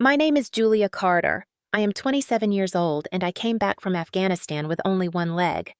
My name is Julia Carter. I am 27 years old and I came back from Afghanistan with only one leg.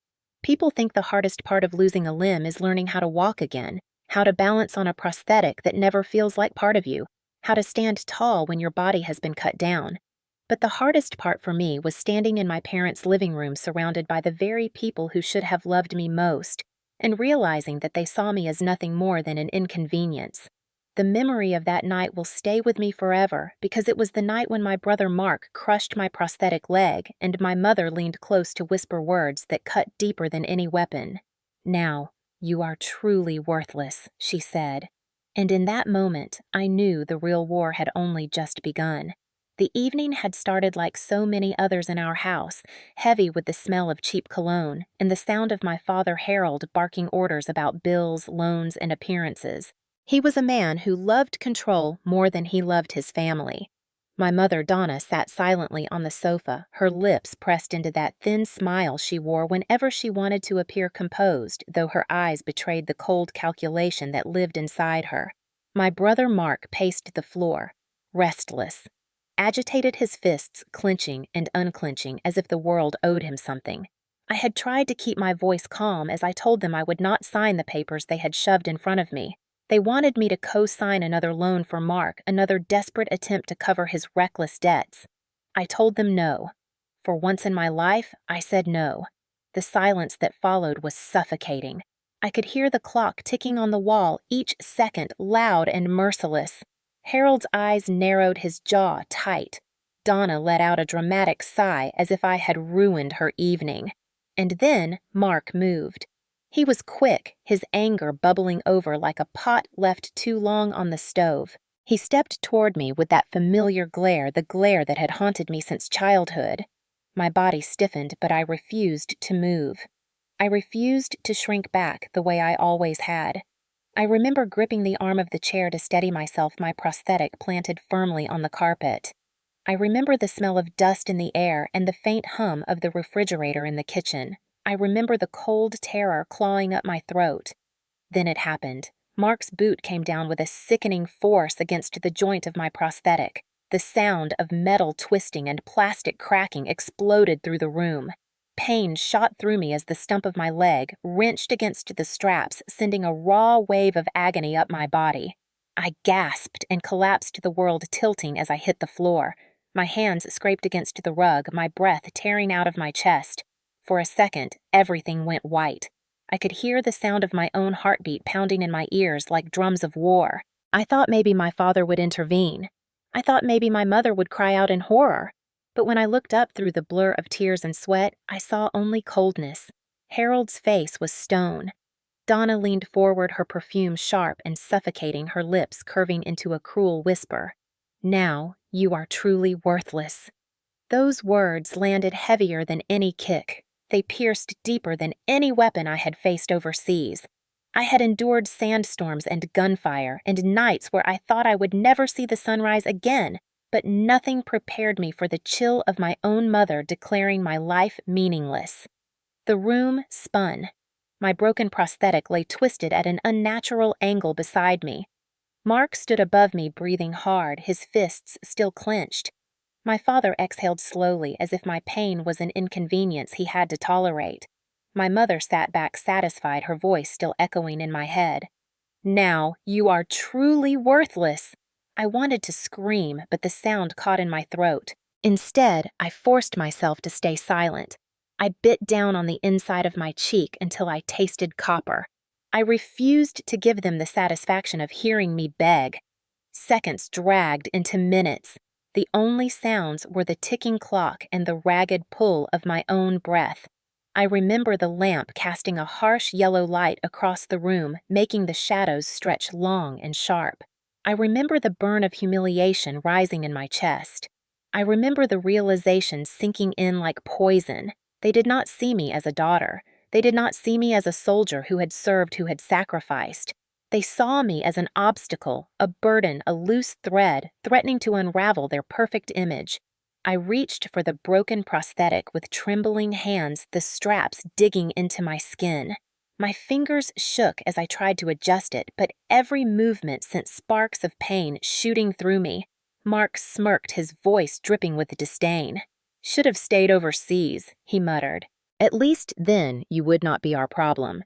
People think the hardest part of losing a limb is learning how to walk again, how to balance on a prosthetic that never feels like part of you, how to stand tall when your body has been cut down. But the hardest part for me was standing in my parents' living room surrounded by the very people who should have loved me most, and realizing that they saw me as nothing more than an inconvenience. The memory of that night will stay with me forever because it was the night when my brother Mark crushed my prosthetic leg and my mother leaned close to whisper words that cut deeper than any weapon. "Now, you are truly worthless," she said. And in that moment, I knew the real war had only just begun. The evening had started like so many others in our house, heavy with the smell of cheap cologne and the sound of my father Harold barking orders about bills, loans, and appearances. He was a man who loved control more than he loved his family. My mother, Donna, sat silently on the sofa, her lips pressed into that thin smile she wore whenever she wanted to appear composed, though her eyes betrayed the cold calculation that lived inside her. My brother Mark paced the floor, restless, agitated, his fists clenching and unclenching as if the world owed him something. I had tried to keep my voice calm as I told them I would not sign the papers they had shoved in front of me. They wanted me to co-sign another loan for Mark, another desperate attempt to cover his reckless debts. I told them no. For once in my life, I said no. The silence that followed was suffocating. I could hear the clock ticking on the wall, each second loud and merciless. Harold's eyes narrowed, his jaw tight. Donna let out a dramatic sigh as if I had ruined her evening. And then Mark moved. He was quick, his anger bubbling over like a pot left too long on the stove. He stepped toward me with that familiar glare, the glare that had haunted me since childhood. My body stiffened, but I refused to move. I refused to shrink back the way I always had. I remember gripping the arm of the chair to steady myself, my prosthetic planted firmly on the carpet. I remember the smell of dust in the air and the faint hum of the refrigerator in the kitchen. I remember the cold terror clawing up my throat. Then it happened. Mark's boot came down with a sickening force against the joint of my prosthetic. The sound of metal twisting and plastic cracking exploded through the room. Pain shot through me as the stump of my leg wrenched against the straps, sending a raw wave of agony up my body. I gasped and collapsed, the world tilting as I hit the floor. My hands scraped against the rug, my breath tearing out of my chest. For a second, everything went white. I could hear the sound of my own heartbeat pounding in my ears like drums of war. I thought maybe my father would intervene. I thought maybe my mother would cry out in horror. But when I looked up through the blur of tears and sweat, I saw only coldness. Harold's face was stone. Donna leaned forward, her perfume sharp and suffocating, her lips curving into a cruel whisper. "Now you are truly worthless." Those words landed heavier than any kick. They pierced deeper than any weapon I had faced overseas. I had endured sandstorms and gunfire and nights where I thought I would never see the sunrise again, but nothing prepared me for the chill of my own mother declaring my life meaningless. The room spun. My broken prosthetic lay twisted at an unnatural angle beside me. Mark stood above me, breathing hard, his fists still clenched. My father exhaled slowly, as if my pain was an inconvenience he had to tolerate. My mother sat back satisfied, her voice still echoing in my head. "Now you are truly worthless." I wanted to scream, but the sound caught in my throat. Instead, I forced myself to stay silent. I bit down on the inside of my cheek until I tasted copper. I refused to give them the satisfaction of hearing me beg. Seconds dragged into minutes. The only sounds were the ticking clock and the ragged pull of my own breath. I remember the lamp casting a harsh yellow light across the room, making the shadows stretch long and sharp. I remember the burn of humiliation rising in my chest. I remember the realization sinking in like poison. They did not see me as a daughter. They did not see me as a soldier who had served, who had sacrificed. They saw me as an obstacle, a burden, a loose thread, threatening to unravel their perfect image. I reached for the broken prosthetic with trembling hands, the straps digging into my skin. My fingers shook as I tried to adjust it, but every movement sent sparks of pain shooting through me. Mark smirked, his voice dripping with disdain. "Should have stayed overseas," he muttered. "At least then you would not be our problem."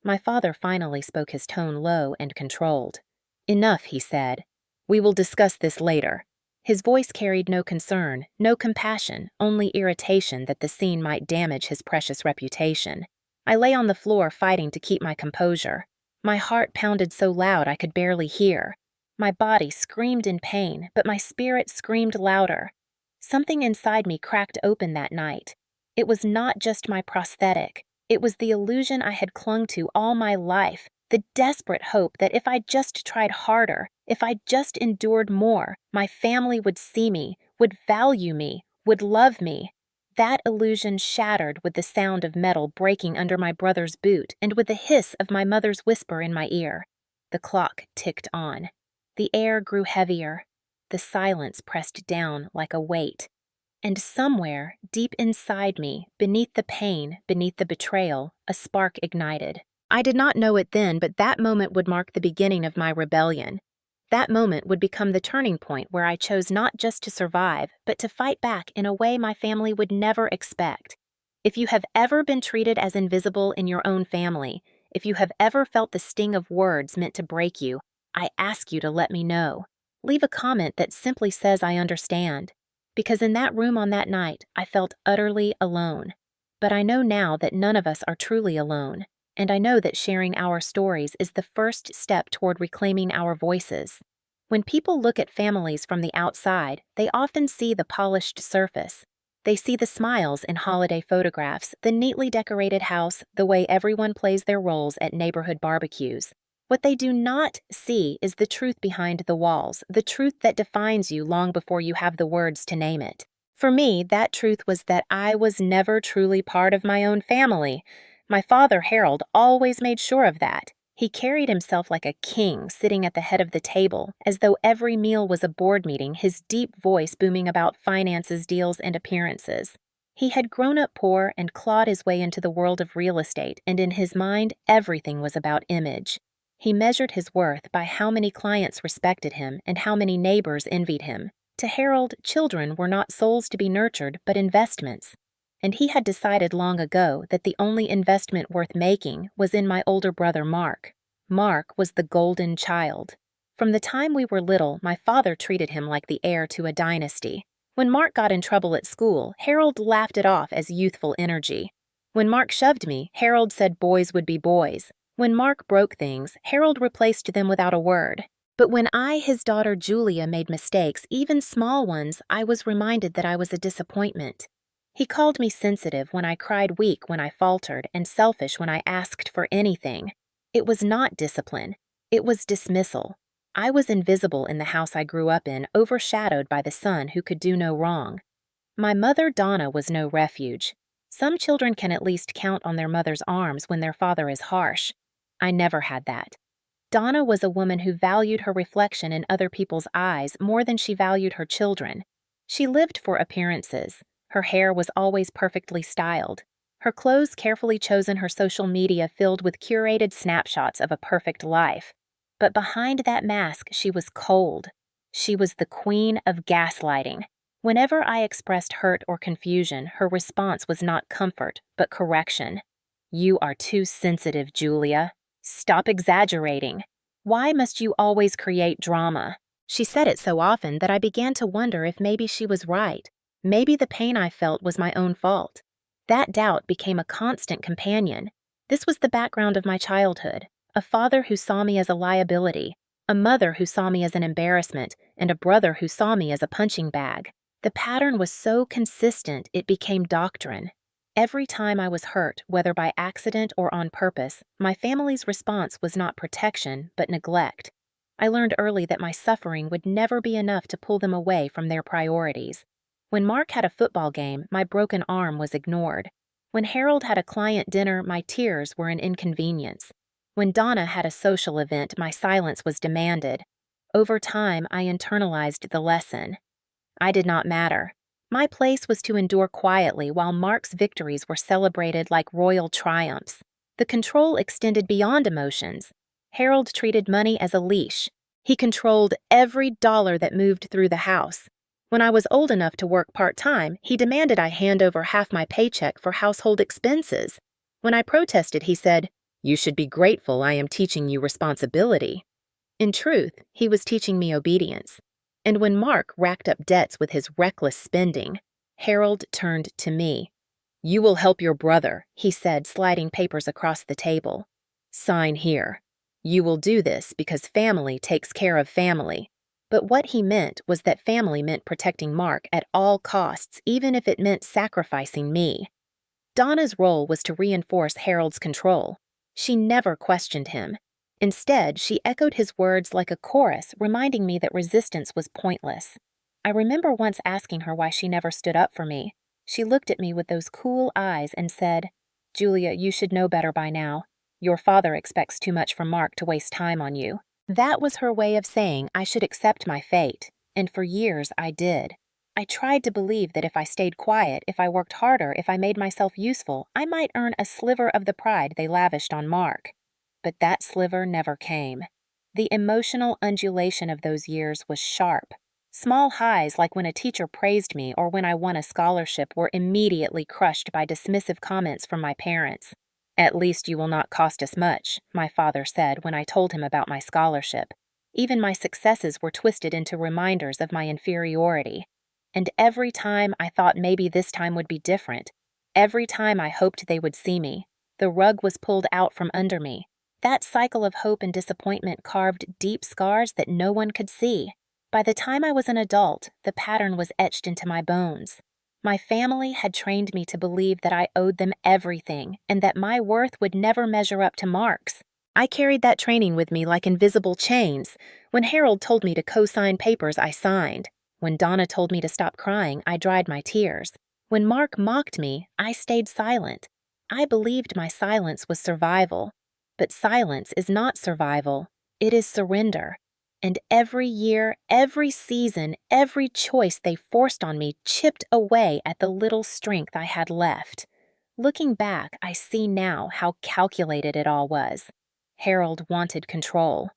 My father finally spoke, his tone low and controlled. "Enough," he said. "We will discuss this later." His voice carried no concern, no compassion, only irritation that the scene might damage his precious reputation. I lay on the floor fighting to keep my composure. My heart pounded so loud I could barely hear. My body screamed in pain, but my spirit screamed louder. Something inside me cracked open that night. It was not just my prosthetic. It was the illusion I had clung to all my life, the desperate hope that if I just tried harder, if I just endured more, my family would see me, would value me, would love me. That illusion shattered with the sound of metal breaking under my brother's boot and with the hiss of my mother's whisper in my ear. The clock ticked on. The air grew heavier. The silence pressed down like a weight. And somewhere, deep inside me, beneath the pain, beneath the betrayal, a spark ignited. I did not know it then, but that moment would mark the beginning of my rebellion. That moment would become the turning point where I chose not just to survive, but to fight back in a way my family would never expect. If you have ever been treated as invisible in your own family, if you have ever felt the sting of words meant to break you, I ask you to let me know. Leave a comment that simply says I understand. Because in that room on that night, I felt utterly alone. But I know now that none of us are truly alone. And I know that sharing our stories is the first step toward reclaiming our voices. When people look at families from the outside, they often see the polished surface. They see the smiles in holiday photographs, the neatly decorated house, the way everyone plays their roles at neighborhood barbecues. What they do not see is the truth behind the walls, the truth that defines you long before you have the words to name it. For me, that truth was that I was never truly part of my own family. My father, Harold, always made sure of that. He carried himself like a king sitting at the head of the table, as though every meal was a board meeting, his deep voice booming about finances, deals, and appearances. He had grown up poor and clawed his way into the world of real estate, and in his mind, everything was about image. He measured his worth by how many clients respected him and how many neighbors envied him. To Harold, children were not souls to be nurtured, but investments. And he had decided long ago that the only investment worth making was in my older brother Mark. Mark was the golden child. From the time we were little, my father treated him like the heir to a dynasty. When Mark got in trouble at school, Harold laughed it off as youthful energy. When Mark shoved me, Harold said boys would be boys. When Mark broke things, Harold replaced them without a word. But when I, his daughter Julia, made mistakes, even small ones, I was reminded that I was a disappointment. He called me sensitive when I cried, weak when I faltered, and selfish when I asked for anything. It was not discipline. It was dismissal. I was invisible in the house I grew up in, overshadowed by the son who could do no wrong. My mother, Donna, was no refuge. Some children can at least count on their mother's arms when their father is harsh. I never had that. Donna was a woman who valued her reflection in other people's eyes more than she valued her children. She lived for appearances. Her hair was always perfectly styled. Her clothes carefully chosen, her social media filled with curated snapshots of a perfect life. But behind that mask, she was cold. She was the queen of gaslighting. Whenever I expressed hurt or confusion, her response was not comfort, but correction. "You are too sensitive, Julia. Stop exaggerating. Why must you always create drama?" She said it so often that I began to wonder if maybe she was right. Maybe the pain I felt was my own fault. That doubt became a constant companion. This was the background of my childhood. A father who saw me as a liability, a mother who saw me as an embarrassment, and a brother who saw me as a punching bag. The pattern was so consistent it became doctrine. Every time I was hurt, whether by accident or on purpose, my family's response was not protection, but neglect. I learned early that my suffering would never be enough to pull them away from their priorities. When Mark had a football game, my broken arm was ignored. When Harold had a client dinner, my tears were an inconvenience. When Donna had a social event, my silence was demanded. Over time, I internalized the lesson. I did not matter. My place was to endure quietly while Mark's victories were celebrated like royal triumphs. The control extended beyond emotions. Harold treated money as a leash. He controlled every dollar that moved through the house. When I was old enough to work part-time, he demanded I hand over half my paycheck for household expenses. When I protested, he said, "You should be grateful I am teaching you responsibility." In truth, he was teaching me obedience. And when Mark racked up debts with his reckless spending, Harold turned to me. "You will help your brother," he said, sliding papers across the table. "Sign here. You will do this because family takes care of family." But what he meant was that family meant protecting Mark at all costs, even if it meant sacrificing me. Donna's role was to reinforce Harold's control. She never questioned him. Instead, she echoed his words like a chorus, reminding me that resistance was pointless. I remember once asking her why she never stood up for me. She looked at me with those cool eyes and said, "Julia, you should know better by now. Your father expects too much from Mark to waste time on you." That was her way of saying I should accept my fate, and for years I did. I tried to believe that if I stayed quiet, if I worked harder, if I made myself useful, I might earn a sliver of the pride they lavished on Mark. But that sliver never came. The emotional undulation of those years was sharp. Small highs like when a teacher praised me or when I won a scholarship were immediately crushed by dismissive comments from my parents. "At least you will not cost us much," my father said when I told him about my scholarship. Even my successes were twisted into reminders of my inferiority. And every time I thought maybe this time would be different, every time I hoped they would see me, the rug was pulled out from under me. That cycle of hope and disappointment carved deep scars that no one could see. By the time I was an adult, the pattern was etched into my bones. My family had trained me to believe that I owed them everything and that my worth would never measure up to Mark's. I carried that training with me like invisible chains. When Harold told me to co-sign papers, I signed. When Donna told me to stop crying, I dried my tears. When Mark mocked me, I stayed silent. I believed my silence was survival. But silence is not survival, it is surrender. And every year, every season, every choice they forced on me chipped away at the little strength I had left. Looking back, I see now how calculated it all was. Harold wanted control.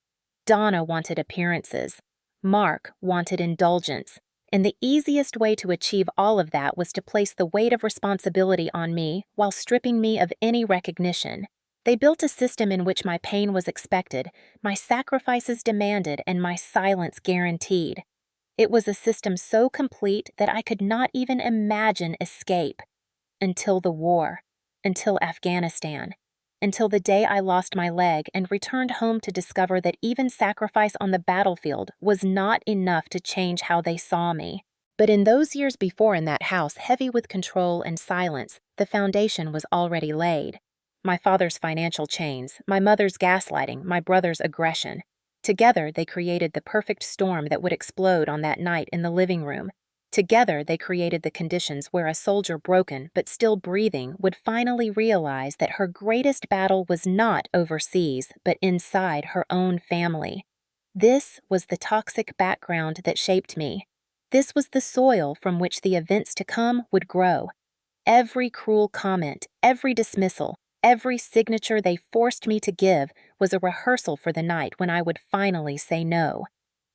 Donna wanted appearances. Mark wanted indulgence. And the easiest way to achieve all of that was to place the weight of responsibility on me while stripping me of any recognition. They built a system in which my pain was expected, my sacrifices demanded, and my silence guaranteed. It was a system so complete that I could not even imagine escape. Until the war, until Afghanistan, until the day I lost my leg and returned home to discover that even sacrifice on the battlefield was not enough to change how they saw me. But in those years before in that house, heavy with control and silence, the foundation was already laid. My father's financial chains, my mother's gaslighting, my brother's aggression. Together, they created the perfect storm that would explode on that night in the living room. Together, they created the conditions where a soldier broken but still breathing would finally realize that her greatest battle was not overseas, but inside her own family. This was the toxic background that shaped me. This was the soil from which the events to come would grow. Every cruel comment, every dismissal, every signature they forced me to give was a rehearsal for the night when I would finally say no.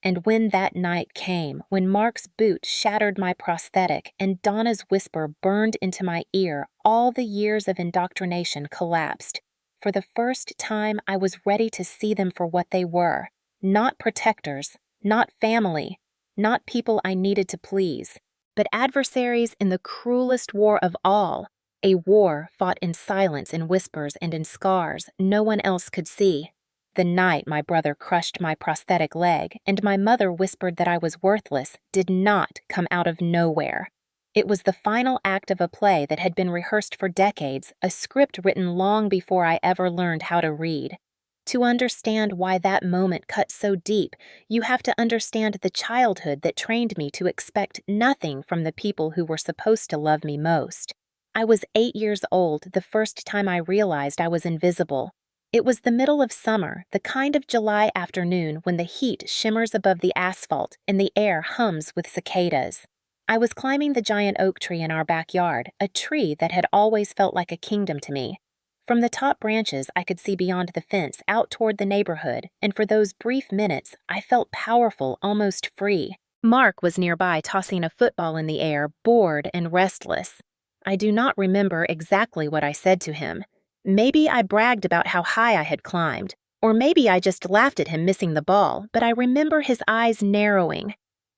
And when that night came, when Mark's boot shattered my prosthetic and Donna's whisper burned into my ear, all the years of indoctrination collapsed. For the first time, I was ready to see them for what they were. Not protectors, not family, not people I needed to please, but adversaries in the cruelest war of all. A war fought in silence, in whispers, and in scars no one else could see. The night my brother crushed my prosthetic leg and my mother whispered that I was worthless did not come out of nowhere. It was the final act of a play that had been rehearsed for decades, a script written long before I ever learned how to read. To understand why that moment cut so deep, you have to understand the childhood that trained me to expect nothing from the people who were supposed to love me most. I was 8 years old the first time I realized I was invisible. It was the middle of summer, the kind of July afternoon when the heat shimmers above the asphalt and the air hums with cicadas. I was climbing the giant oak tree in our backyard, a tree that had always felt like a kingdom to me. From the top branches, I could see beyond the fence out toward the neighborhood, and for those brief minutes, I felt powerful, almost free. Mark was nearby tossing a football in the air, bored and restless. I do not remember exactly what I said to him. Maybe I bragged about how high I had climbed, or maybe I just laughed at him missing the ball, but I remember his eyes narrowing.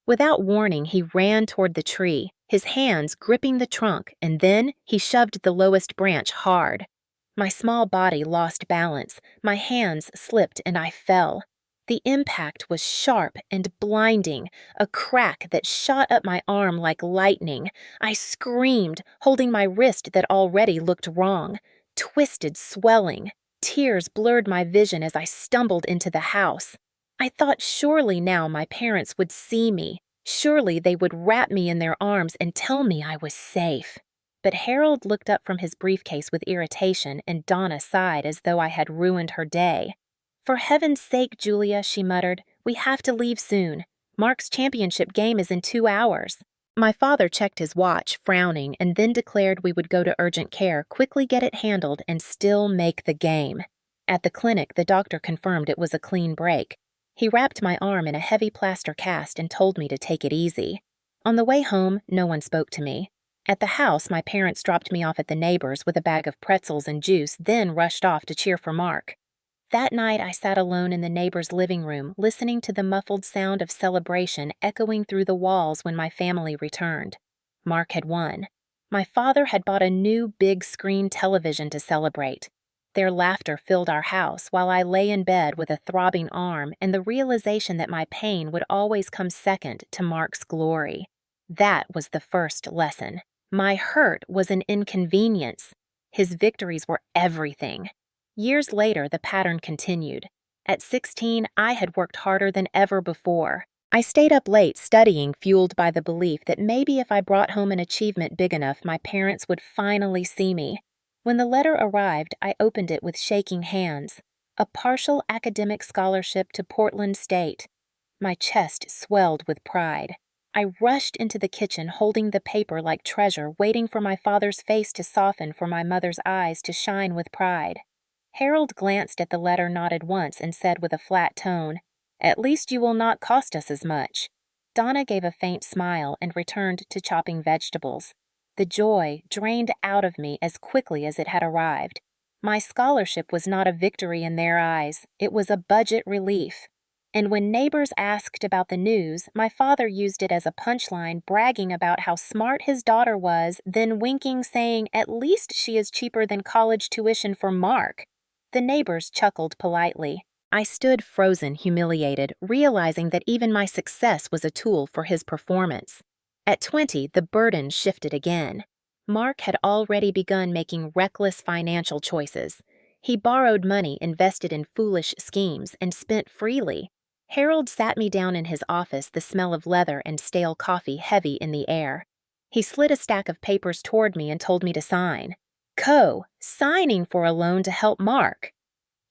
Without warning, he ran toward the tree, his hands gripping the trunk, and then he shoved the lowest branch hard. My small body lost balance, my hands slipped, and I fell. The impact was sharp and blinding, a crack that shot up my arm like lightning. I screamed, holding my wrist that already looked wrong. Twisted, swelling. Tears blurred my vision as I stumbled into the house. I thought surely now my parents would see me. Surely they would wrap me in their arms and tell me I was safe. But Harold looked up from his briefcase with irritation, and Donna sighed as though I had ruined her day. "For heaven's sake, Julia," she muttered, "we have to leave soon. Mark's championship game is in 2 hours." My father checked his watch, frowning, and then declared we would go to urgent care, quickly get it handled, and still make the game. At the clinic, the doctor confirmed it was a clean break. He wrapped my arm in a heavy plaster cast and told me to take it easy. On the way home, no one spoke to me. At the house, my parents dropped me off at the neighbor's with a bag of pretzels and juice, then rushed off to cheer for Mark. That night, I sat alone in the neighbor's living room, listening to the muffled sound of celebration echoing through the walls when my family returned. Mark had won. My father had bought a new big-screen television to celebrate. Their laughter filled our house while I lay in bed with a throbbing arm and the realization that my pain would always come second to Mark's glory. That was the first lesson. My hurt was an inconvenience. His victories were everything. Years later, the pattern continued. At 16, I had worked harder than ever before. I stayed up late studying, fueled by the belief that maybe if I brought home an achievement big enough, my parents would finally see me. When the letter arrived, I opened it with shaking hands. A partial academic scholarship to Portland State. My chest swelled with pride. I rushed into the kitchen, holding the paper like treasure, waiting for my father's face to soften, for my mother's eyes to shine with pride. Harold glanced at the letter, nodded once, and said with a flat tone, "At least you will not cost us as much." Donna gave a faint smile and returned to chopping vegetables. The joy drained out of me as quickly as it had arrived. My scholarship was not a victory in their eyes, it was a budget relief. And when neighbors asked about the news, my father used it as a punchline, bragging about how smart his daughter was, then winking, saying, "At least she is cheaper than college tuition for Mark." The neighbors chuckled politely. I stood frozen, humiliated, realizing that even my success was a tool for his performance. At 20, the burden shifted again. Mark had already begun making reckless financial choices. He borrowed money, invested in foolish schemes, and spent freely. Harold sat me down in his office, the smell of leather and stale coffee heavy in the air. He slid a stack of papers toward me and told me to sign. Signing for a loan to help Mark.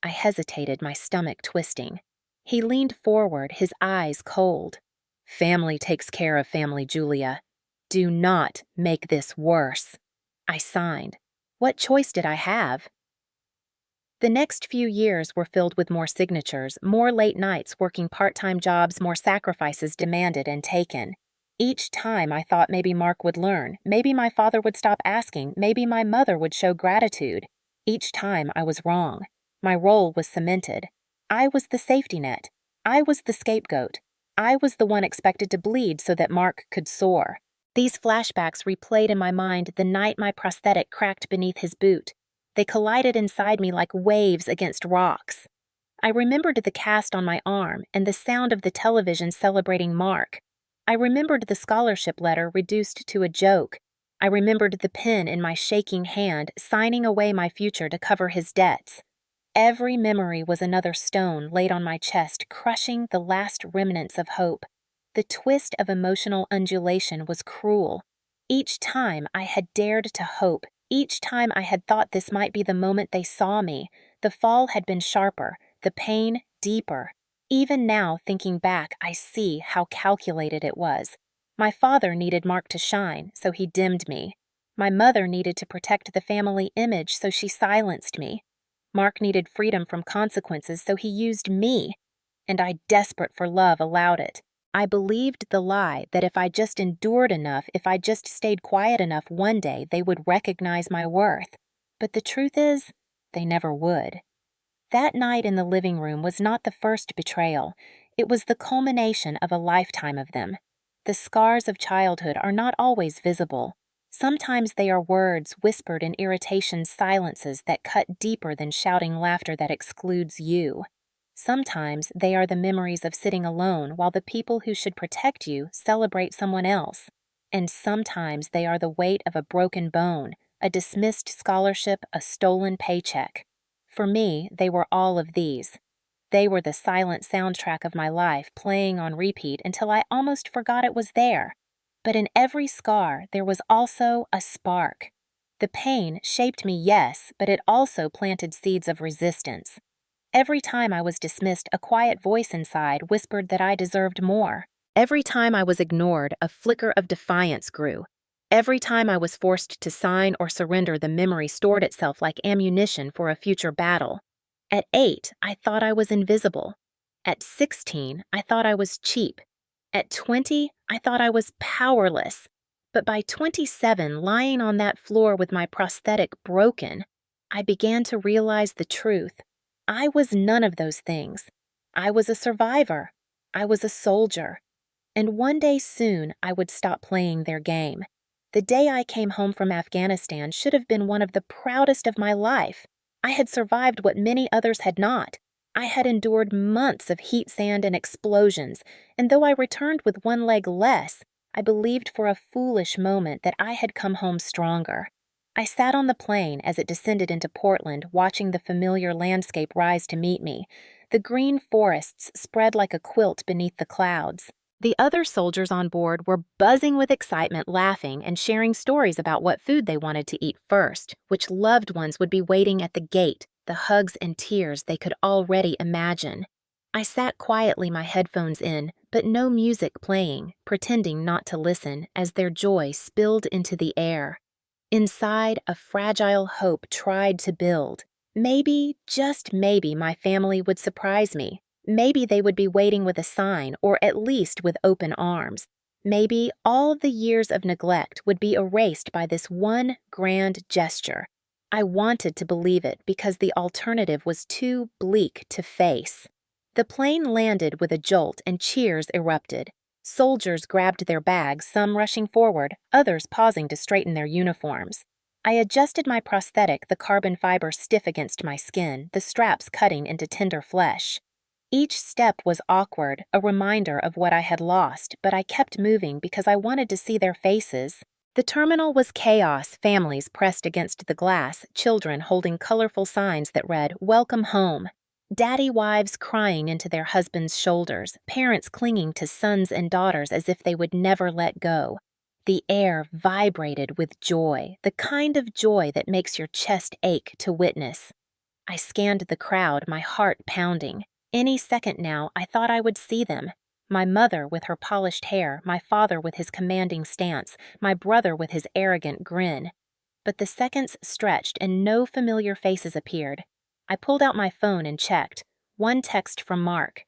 I hesitated, my stomach twisting. He leaned forward, his eyes cold. "Family takes care of family, Julia. Do not make this worse." I signed. What choice did I have? The next few years were filled with more signatures, more late nights working part-time jobs, more sacrifices demanded and taken. Each time I thought maybe Mark would learn, maybe my father would stop asking, maybe my mother would show gratitude. Each time I was wrong. My role was cemented. I was the safety net. I was the scapegoat. I was the one expected to bleed so that Mark could soar. These flashbacks replayed in my mind the night my prosthetic cracked beneath his boot. They collided inside me like waves against rocks. I remembered the cast on my arm and the sound of the television celebrating Mark. I remembered the scholarship letter reduced to a joke. I remembered the pen in my shaking hand, signing away my future to cover his debts. Every memory was another stone laid on my chest, crushing the last remnants of hope. The twist of emotional undulation was cruel. Each time I had dared to hope, each time I had thought this might be the moment they saw me, the fall had been sharper, the pain deeper. Even now, thinking back, I see how calculated it was. My father needed Mark to shine, so he dimmed me. My mother needed to protect the family image, so she silenced me. Mark needed freedom from consequences, so he used me. And I, desperate for love, allowed it. I believed the lie that if I just endured enough, if I just stayed quiet enough, one day they would recognize my worth. But the truth is, they never would. That night in the living room was not the first betrayal. It was the culmination of a lifetime of them. The scars of childhood are not always visible. Sometimes they are words whispered in irritation, silences that cut deeper than shouting laughter that excludes you. Sometimes they are the memories of sitting alone while the people who should protect you celebrate someone else. And sometimes they are the weight of a broken bone, a dismissed scholarship, a stolen paycheck. For me, they were all of these. They were the silent soundtrack of my life, playing on repeat until I almost forgot it was there. But in every scar, there was also a spark. The pain shaped me, yes, but it also planted seeds of resistance. Every time I was dismissed, a quiet voice inside whispered that I deserved more. Every time I was ignored, a flicker of defiance grew. Every time I was forced to sign or surrender, the memory stored itself like ammunition for a future battle. At 8, I thought I was invisible. At 16, I thought I was cheap. At 20, I thought I was powerless. But by 27, lying on that floor with my prosthetic broken, I began to realize the truth. I was none of those things. I was a survivor. I was a soldier. And one day soon, I would stop playing their game. The day I came home from Afghanistan should have been one of the proudest of my life. I had survived what many others had not. I had endured months of heat, sand, and explosions, and though I returned with one leg less, I believed for a foolish moment that I had come home stronger. I sat on the plane as it descended into Portland, watching the familiar landscape rise to meet me. The green forests spread like a quilt beneath the clouds. The other soldiers on board were buzzing with excitement, laughing and sharing stories about what food they wanted to eat first, which loved ones would be waiting at the gate, the hugs and tears they could already imagine. I sat quietly, my headphones in, but no music playing, pretending not to listen as their joy spilled into the air. Inside, a fragile hope tried to build. Maybe, just maybe, my family would surprise me. Maybe they would be waiting with a sign, or at least with open arms. Maybe all the years of neglect would be erased by this one grand gesture. I wanted to believe it because the alternative was too bleak to face. The plane landed with a jolt and cheers erupted. Soldiers grabbed their bags, some rushing forward, others pausing to straighten their uniforms. I adjusted my prosthetic, the carbon fiber stiff against my skin, the straps cutting into tender flesh. Each step was awkward, a reminder of what I had lost, but I kept moving because I wanted to see their faces. The terminal was chaos, families pressed against the glass, children holding colorful signs that read, "Welcome home." Daddy wives crying into their husbands' shoulders, parents clinging to sons and daughters as if they would never let go. The air vibrated with joy, the kind of joy that makes your chest ache to witness. I scanned the crowd, my heart pounding. Any second now, I thought I would see them. My mother with her polished hair, my father with his commanding stance, my brother with his arrogant grin. But the seconds stretched and no familiar faces appeared. I pulled out my phone and checked. One text from Mark.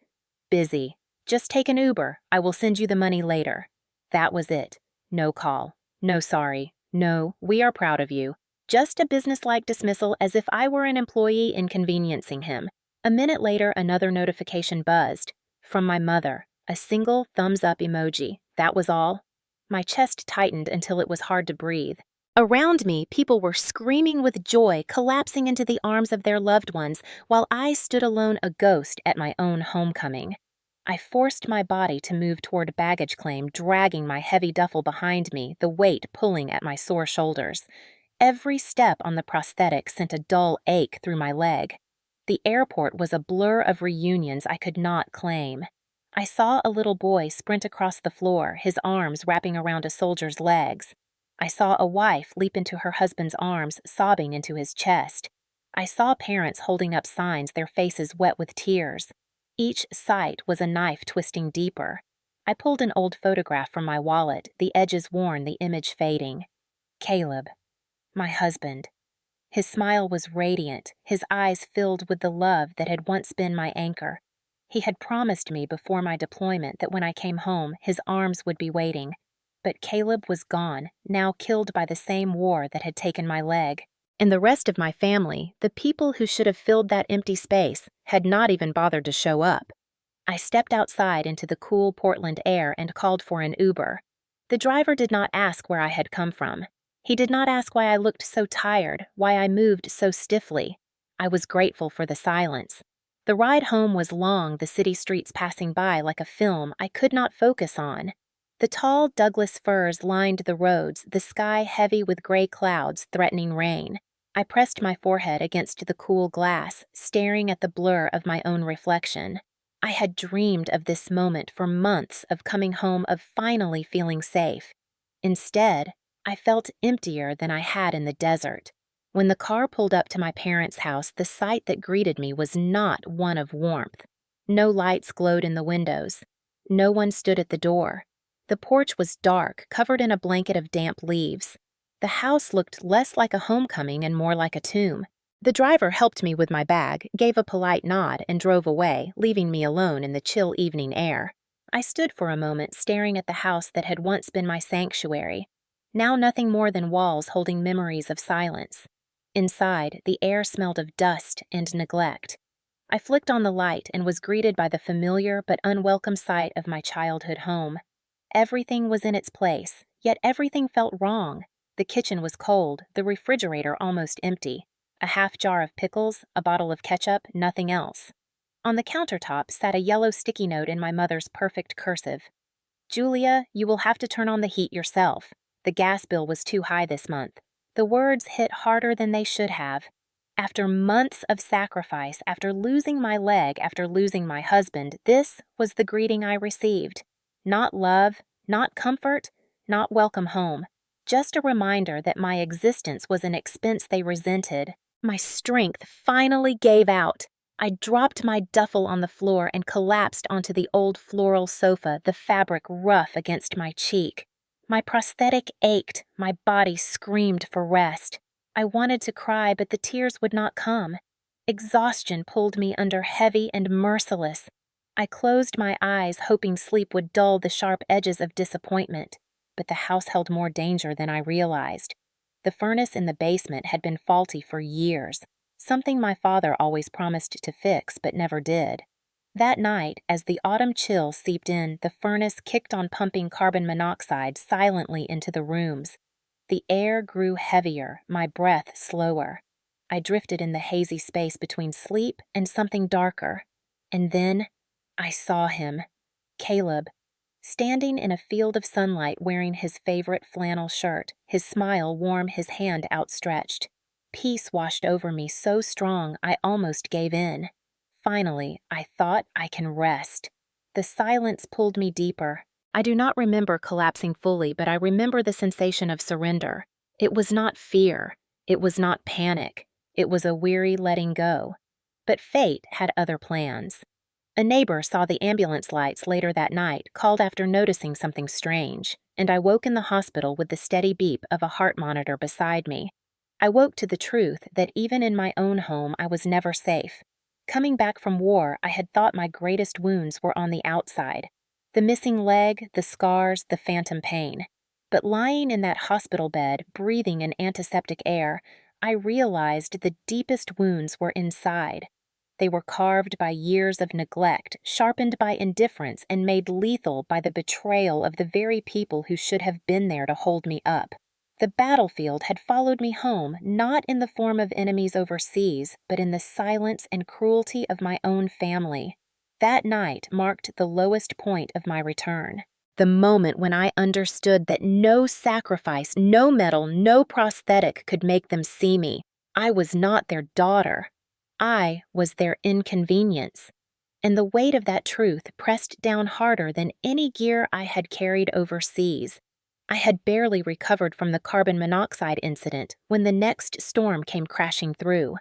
"Busy. Just take an Uber. I will send you the money later." That was it. No call. No sorry. No, "We are proud of you." Just a businesslike dismissal as if I were an employee inconveniencing him. A minute later, another notification buzzed. From my mother. A single thumbs-up emoji. That was all. My chest tightened until it was hard to breathe. Around me, people were screaming with joy, collapsing into the arms of their loved ones, while I stood alone, a ghost at my own homecoming. I forced my body to move toward baggage claim, dragging my heavy duffel behind me, the weight pulling at my sore shoulders. Every step on the prosthetic sent a dull ache through my leg. The airport was a blur of reunions I could not claim. I saw a little boy sprint across the floor, his arms wrapping around a soldier's legs. I saw a wife leap into her husband's arms, sobbing into his chest. I saw parents holding up signs, their faces wet with tears. Each sight was a knife twisting deeper. I pulled an old photograph from my wallet, the edges worn, the image fading. Caleb, My husband. His smile was radiant, his eyes filled with the love that had once been my anchor. He had promised me before my deployment that when I came home, his arms would be waiting. But Caleb was gone, now killed by the same war that had taken my leg. And the rest of my family, the people who should have filled that empty space, had not even bothered to show up. I stepped outside into the cool Portland air and called for an Uber. The driver did not ask where I had come from. He did not ask why I looked so tired, why I moved so stiffly. I was grateful for the silence. The ride home was long, the city streets passing by like a film I could not focus on. The tall Douglas firs lined the roads, the sky heavy with gray clouds threatening rain. I pressed my forehead against the cool glass, staring at the blur of my own reflection. I had dreamed of this moment for months, of coming home, of finally feeling safe. Instead, I felt emptier than I had in the desert. When the car pulled up to my parents' house, the sight that greeted me was not one of warmth. No lights glowed in the windows. No one stood at the door. The porch was dark, covered in a blanket of damp leaves. The house looked less like a homecoming and more like a tomb. The driver helped me with my bag, gave a polite nod, and drove away, leaving me alone in the chill evening air. I stood for a moment staring at the house that had once been my sanctuary. Now nothing more than walls holding memories of silence. Inside, the air smelled of dust and neglect. I flicked on the light and was greeted by the familiar but unwelcome sight of my childhood home. Everything was in its place, yet everything felt wrong. The kitchen was cold, the refrigerator almost empty. A half jar of pickles, a bottle of ketchup, nothing else. On the countertop sat a yellow sticky note in my mother's perfect cursive. "Julia, you will have to turn on the heat yourself. The gas bill was too high this month." The words hit harder than they should have. After months of sacrifice, after losing my leg, after losing my husband, this was the greeting I received. Not love, not comfort, not welcome home. Just a reminder that my existence was an expense they resented. My strength finally gave out. I dropped my duffel on the floor and collapsed onto the old floral sofa, the fabric rough against my cheek. My prosthetic ached, my body screamed for rest. I wanted to cry, but the tears would not come. Exhaustion pulled me under, heavy and merciless. I closed my eyes, hoping sleep would dull the sharp edges of disappointment, but the house held more danger than I realized. The furnace in the basement had been faulty for years, something my father always promised to fix but never did. That night, as the autumn chill seeped in, the furnace kicked on pumping carbon monoxide silently into the rooms. The air grew heavier, my breath slower. I drifted in the hazy space between sleep and something darker. And then I saw him, Caleb, standing in a field of sunlight wearing his favorite flannel shirt, his smile warm, his hand outstretched. Peace washed over me so strong I almost gave in. Finally, I thought, I can rest. The silence pulled me deeper. I do not remember collapsing fully, but I remember the sensation of surrender. It was not fear. It was not panic. It was a weary letting go. But fate had other plans. A neighbor saw the ambulance lights later that night, called after noticing something strange, and I woke in the hospital with the steady beep of a heart monitor beside me. I woke to the truth that even in my own home I was never safe. Coming back from war, I had thought my greatest wounds were on the outside. The missing leg, the scars, the phantom pain. But lying in that hospital bed, breathing in antiseptic air, I realized the deepest wounds were inside. They were carved by years of neglect, sharpened by indifference, and made lethal by the betrayal of the very people who should have been there to hold me up. The battlefield had followed me home, not in the form of enemies overseas, but in the silence and cruelty of my own family. That night marked the lowest point of my return. The moment when I understood that no sacrifice, no medal, no prosthetic could make them see me. I was not their daughter. I was their inconvenience. And the weight of that truth pressed down harder than any gear I had carried overseas. I had barely recovered from the carbon monoxide incident when the next storm came crashing through.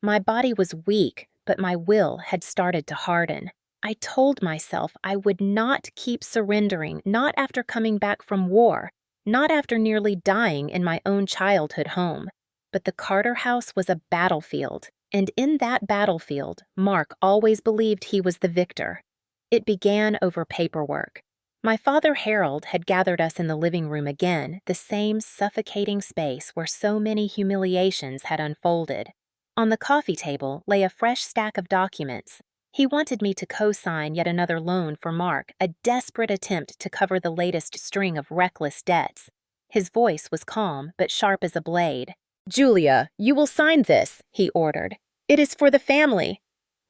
My body was weak, but my will had started to harden. I told myself I would not keep surrendering, not after coming back from war. Not after nearly dying in my own childhood home. But the Carter house was a battlefield, and in that battlefield, Mark always believed he was the victor. It began over paperwork. My father Harold had gathered us in the living room again, the same suffocating space where so many humiliations had unfolded. On the coffee table lay a fresh stack of documents. He wanted me to co-sign yet another loan for Mark, a desperate attempt to cover the latest string of reckless debts. His voice was calm, but sharp as a blade. "Julia, you will sign this," he ordered. "It is for the family."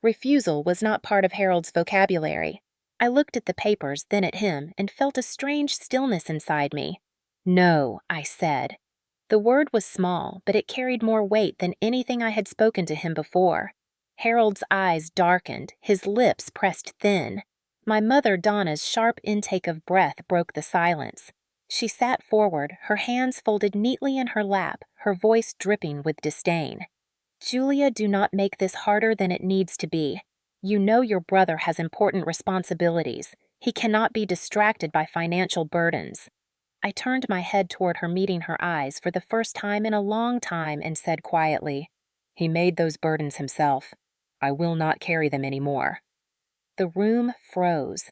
Refusal was not part of Harold's vocabulary. I looked at the papers, then at him, and felt a strange stillness inside me. "No," I said. The word was small, but it carried more weight than anything I had spoken to him before. Harold's eyes darkened, his lips pressed thin. My mother Donna's sharp intake of breath broke the silence. She sat forward, her hands folded neatly in her lap, her voice dripping with disdain. "Julia, do not make this harder than it needs to be. You know your brother has important responsibilities. He cannot be distracted by financial burdens." I turned my head toward her, meeting her eyes for the first time in a long time, and said quietly, "He made those burdens himself. I will not carry them anymore." The room froze.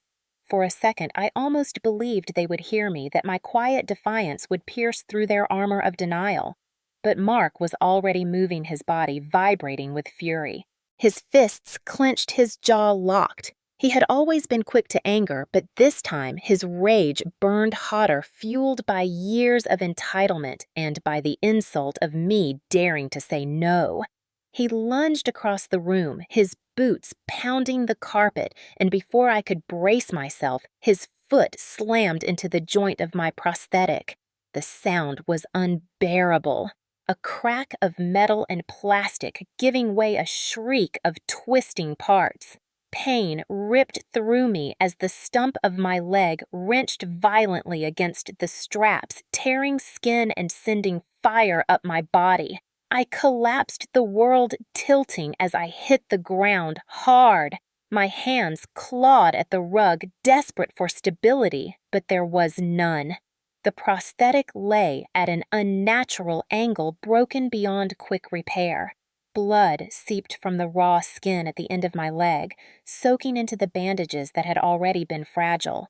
For a second, I almost believed they would hear me, that my quiet defiance would pierce through their armor of denial. But Mark was already moving, his body vibrating with fury. His fists clenched, his jaw locked. He had always been quick to anger, but this time his rage burned hotter, fueled by years of entitlement and by the insult of me daring to say no. He lunged across the room, his boots pounding the carpet, and before I could brace myself, his foot slammed into the joint of my prosthetic. The sound was unbearable. A crack of metal and plastic giving way a shriek of twisting parts. Pain ripped through me as the stump of my leg wrenched violently against the straps, tearing skin and sending fire up my body. I collapsed, the world tilting as I hit the ground hard. My hands clawed at the rug, desperate for stability, but there was none. The prosthetic lay at an unnatural angle, broken beyond quick repair. Blood seeped from the raw skin at the end of my leg, soaking into the bandages that had already been fragile.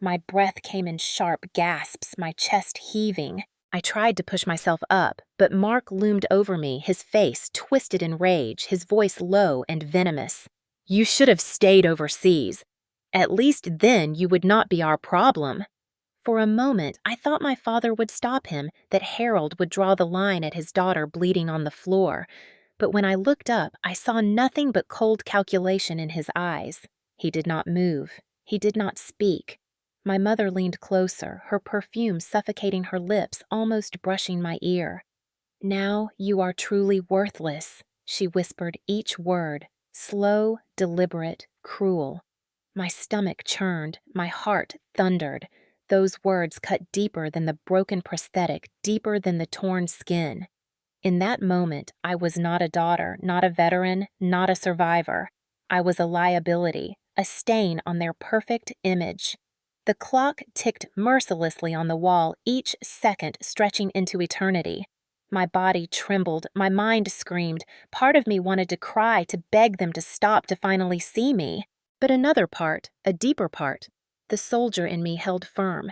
My breath came in sharp gasps, my chest heaving. I tried to push myself up, but Mark loomed over me, his face twisted in rage, his voice low and venomous. "You should have stayed overseas. At least then you would not be our problem." For a moment, I thought my father would stop him, that Harold would draw the line at his daughter bleeding on the floor. But when I looked up, I saw nothing but cold calculation in his eyes. He did not move. He did not speak. My mother leaned closer, her perfume suffocating her lips, almost brushing my ear. "Now you are truly worthless," she whispered each word, slow, deliberate, cruel. My stomach churned, my heart thundered. Those words cut deeper than the broken prosthetic, deeper than the torn skin. In that moment, I was not a daughter, not a veteran, not a survivor. I was a liability, a stain on their perfect image. The clock ticked mercilessly on the wall, each second stretching into eternity. My body trembled, my mind screamed. Part of me wanted to cry, to beg them to stop, to finally see me. But another part, a deeper part, the soldier in me held firm.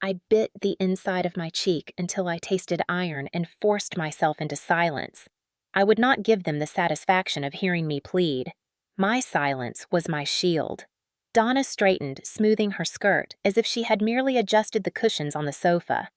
I bit the inside of my cheek until I tasted iron and forced myself into silence. I would not give them the satisfaction of hearing me plead. My silence was my shield. Donna straightened, smoothing her skirt, as if she had merely adjusted the cushions on the sofa.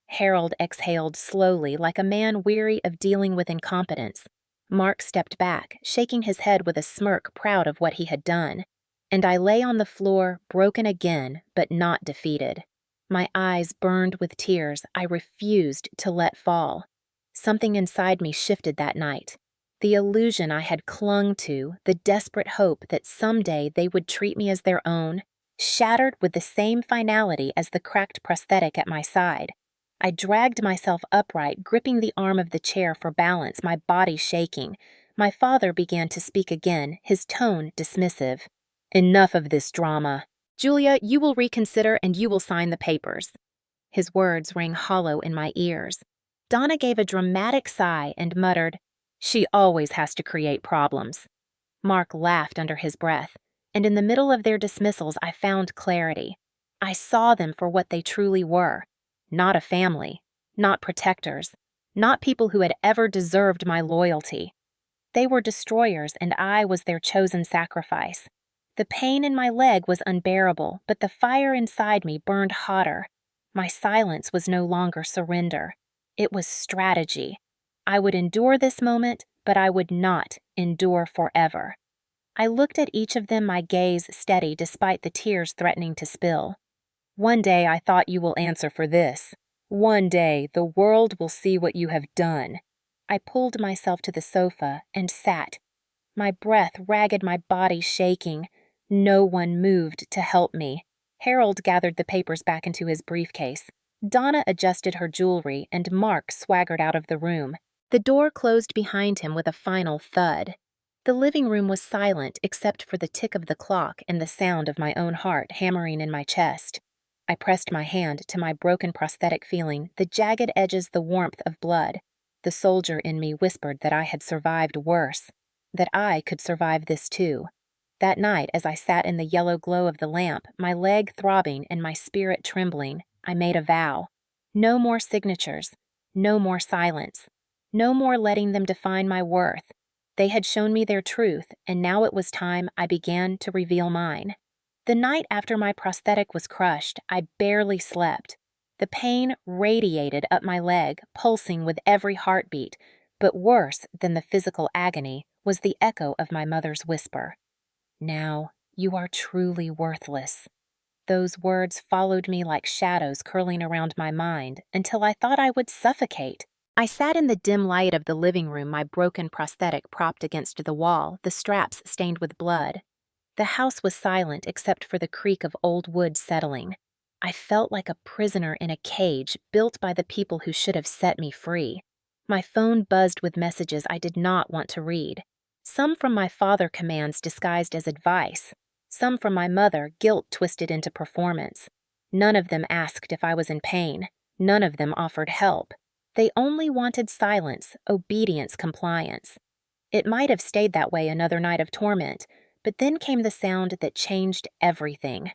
Harold exhaled slowly, like a man weary of dealing with incompetence. Mark stepped back, shaking his head with a smirk, proud of what he had done. And I lay on the floor, broken again, but not defeated. My eyes burned with tears I refused to let fall. Something inside me shifted that night. The illusion I had clung to, the desperate hope that someday they would treat me as their own, shattered with the same finality as the cracked prosthetic at my side. I dragged myself upright, gripping the arm of the chair for balance, my body shaking. My father began to speak again, his tone dismissive. "Enough of this drama. Julia, you will reconsider and you will sign the papers." His words rang hollow in my ears. Donna gave a dramatic sigh and muttered, "She always has to create problems." Mark laughed under his breath, and in the middle of their dismissals I found clarity. I saw them for what they truly were. Not a family, not protectors, not people who had ever deserved my loyalty. They were destroyers, and I was their chosen sacrifice. The pain in my leg was unbearable, but the fire inside me burned hotter. My silence was no longer surrender. It was strategy. I would endure this moment, but I would not endure forever. I looked at each of them, my gaze steady despite the tears threatening to spill. "One day I thought you will answer for this. One day the world will see what you have done." I pulled myself to the sofa and sat, my breath ragged, my body shaking. No one moved to help me. Harold gathered the papers back into his briefcase. Donna adjusted her jewelry, and Mark swaggered out of the room. The door closed behind him with a final thud. The living room was silent except for the tick of the clock and the sound of my own heart hammering in my chest. I pressed my hand to my broken prosthetic, feeling the jagged edges, the warmth of blood. The soldier in me whispered that I had survived worse, that I could survive this too. That night, as I sat in the yellow glow of the lamp, my leg throbbing and my spirit trembling, I made a vow. No more signatures, no more silence, no more letting them define my worth. They had shown me their truth, and now it was time I began to reveal mine. The night after my prosthetic was crushed, I barely slept. The pain radiated up my leg, pulsing with every heartbeat, but worse than the physical agony was the echo of my mother's whisper. "Now you are truly worthless." Those words followed me like shadows curling around my mind until I thought I would suffocate. I sat in the dim light of the living room, my broken prosthetic propped against the wall, the straps stained with blood. The house was silent except for the creak of old wood settling. I felt like a prisoner in a cage built by the people who should have set me free. My phone buzzed with messages I did not want to read. Some from my father, commands disguised as advice. Some from my mother, guilt twisted into performance. None of them asked if I was in pain. None of them offered help. They only wanted silence, obedience, compliance. It might have stayed that way another night of torment, but then came the sound that changed everything.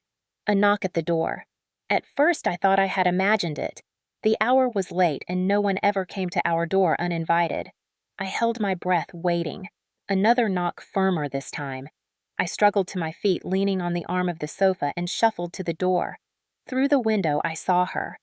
A knock at the door. At first I thought I had imagined it. The hour was late and no one ever came to our door uninvited. I held my breath, waiting. Another knock, firmer this time. I struggled to my feet, leaning on the arm of the sofa, and shuffled to the door. Through the window I saw her.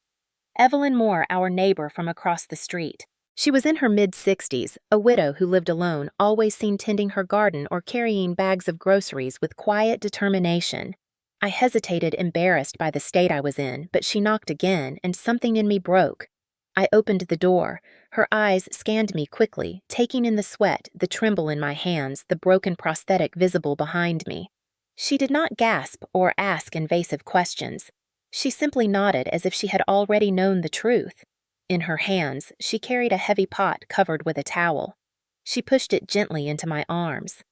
Evelyn Moore, our neighbor from across the street. She was in her mid-60s, a widow who lived alone, always seen tending her garden or carrying bags of groceries with quiet determination. I hesitated, embarrassed by the state I was in, but she knocked again, and something in me broke. I opened the door. Her eyes scanned me quickly, taking in the sweat, the tremble in my hands, the broken prosthetic visible behind me. She did not gasp or ask invasive questions. She simply nodded as if she had already known the truth. In her hands, she carried a heavy pot covered with a towel. She pushed it gently into my arms.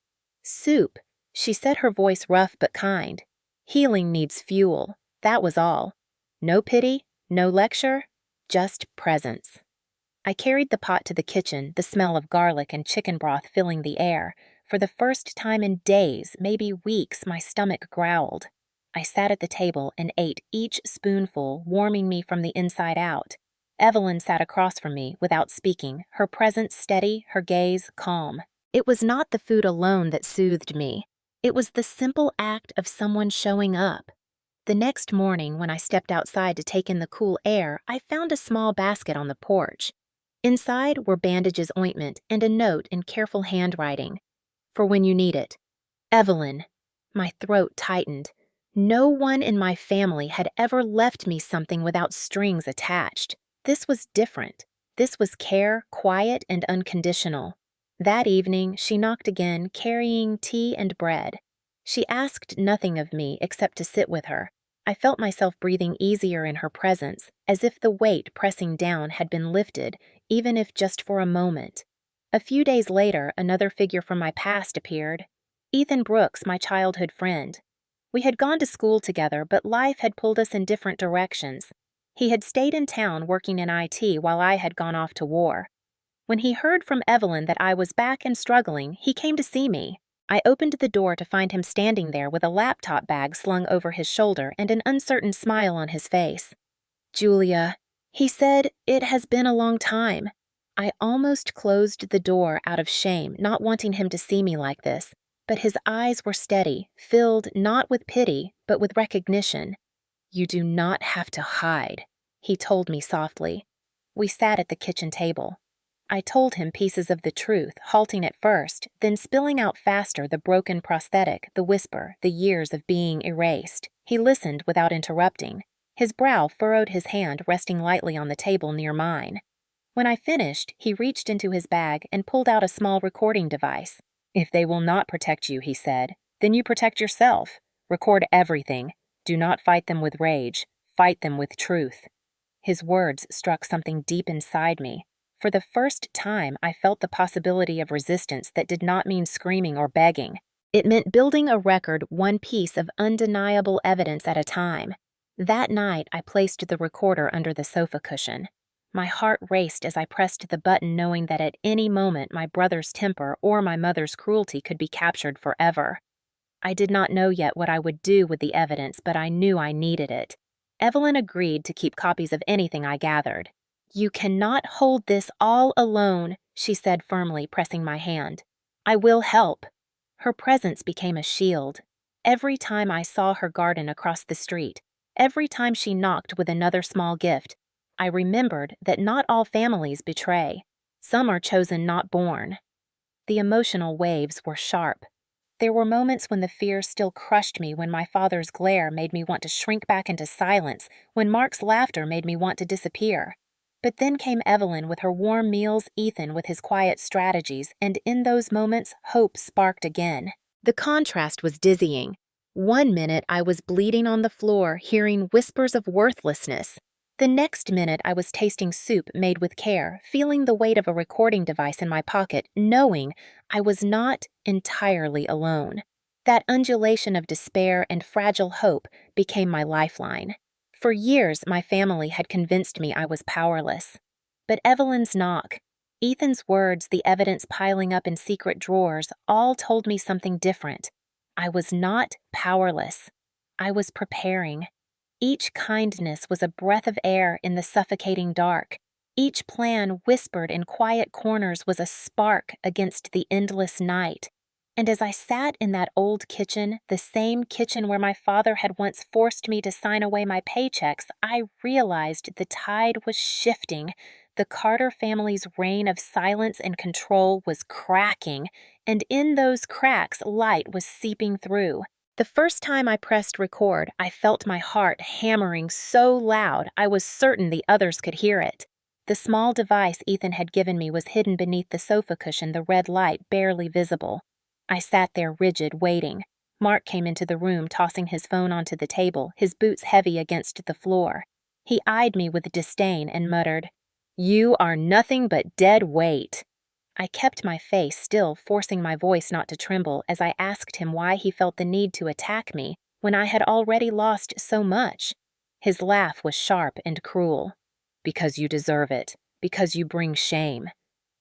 "Soup," she said, her voice rough but kind. "Healing needs fuel, that was all. No pity, no lecture, just presence." I carried the pot to the kitchen, the smell of garlic and chicken broth filling the air. For the first time in days, maybe weeks, my stomach growled. I sat at the table and ate each spoonful, warming me from the inside out. Evelyn sat across from me, without speaking, her presence steady, her gaze calm. It was not the food alone that soothed me. It was the simple act of someone showing up. The next morning, when I stepped outside to take in the cool air, I found a small basket on the porch. Inside were bandages, ointment, and a note in careful handwriting. "For when you need it. Evelyn." My throat tightened. No one in my family had ever left me something without strings attached. This was different. This was care, quiet and unconditional. That evening, she knocked again, carrying tea and bread. She asked nothing of me except to sit with her. I felt myself breathing easier in her presence, as if the weight pressing down had been lifted, even if just for a moment. A few days later, another figure from my past appeared. Ethan Brooks, my childhood friend. We had gone to school together, but life had pulled us in different directions. He had stayed in town working in IT while I had gone off to war. When he heard from Evelyn that I was back and struggling, he came to see me. I opened the door to find him standing there with a laptop bag slung over his shoulder and an uncertain smile on his face. "Julia," he said, "it has been a long time." I almost closed the door out of shame, not wanting him to see me like this, but his eyes were steady, filled not with pity, but with recognition. "You do not have to hide," he told me softly. We sat at the kitchen table. I told him pieces of the truth, halting at first, then spilling out faster the broken prosthetic, the whisper, the years of being erased. He listened without interrupting. His brow furrowed, his hand resting lightly on the table near mine. When I finished, he reached into his bag and pulled out a small recording device. "If they will not protect you," he said, "then you protect yourself. Record everything. Do not fight them with rage. Fight them with truth." His words struck something deep inside me. For the first time, I felt the possibility of resistance that did not mean screaming or begging. It meant building a record one piece of undeniable evidence at a time. That night, I placed the recorder under the sofa cushion. My heart raced as I pressed the button, knowing that at any moment my brother's temper or my mother's cruelty could be captured forever. I did not know yet what I would do with the evidence, but I knew I needed it. Evelyn agreed to keep copies of anything I gathered. "You cannot hold this all alone," she said firmly, pressing my hand. "I will help." Her presence became a shield. Every time I saw her garden across the street, every time she knocked with another small gift, I remembered that not all families betray. Some are chosen, not born. The emotional waves were sharp. There were moments when the fear still crushed me, when my father's glare made me want to shrink back into silence, when Mark's laughter made me want to disappear. But then came Evelyn with her warm meals, Ethan with his quiet strategies, and in those moments, hope sparked again. The contrast was dizzying. One minute I was bleeding on the floor, hearing whispers of worthlessness. The next minute I was tasting soup made with care, feeling the weight of a recording device in my pocket, knowing I was not entirely alone. That undulation of despair and fragile hope became my lifeline. For years, my family had convinced me I was powerless. But Evelyn's knock, Ethan's words, the evidence piling up in secret drawers, all told me something different. I was not powerless. I was preparing. Each kindness was a breath of air in the suffocating dark. Each plan whispered in quiet corners was a spark against the endless night. And as I sat in that old kitchen, the same kitchen where my father had once forced me to sign away my paychecks, I realized the tide was shifting. The Carter family's reign of silence and control was cracking, and in those cracks, light was seeping through. The first time I pressed record, I felt my heart hammering so loud I was certain the others could hear it. The small device Ethan had given me was hidden beneath the sofa cushion, the red light barely visible. I sat there rigid, waiting. Mark came into the room, tossing his phone onto the table, his boots heavy against the floor. He eyed me with disdain and muttered, "You are nothing but dead weight." I kept my face still, forcing my voice not to tremble, as I asked him why he felt the need to attack me when I had already lost so much. His laugh was sharp and cruel. "Because you deserve it. Because you bring shame."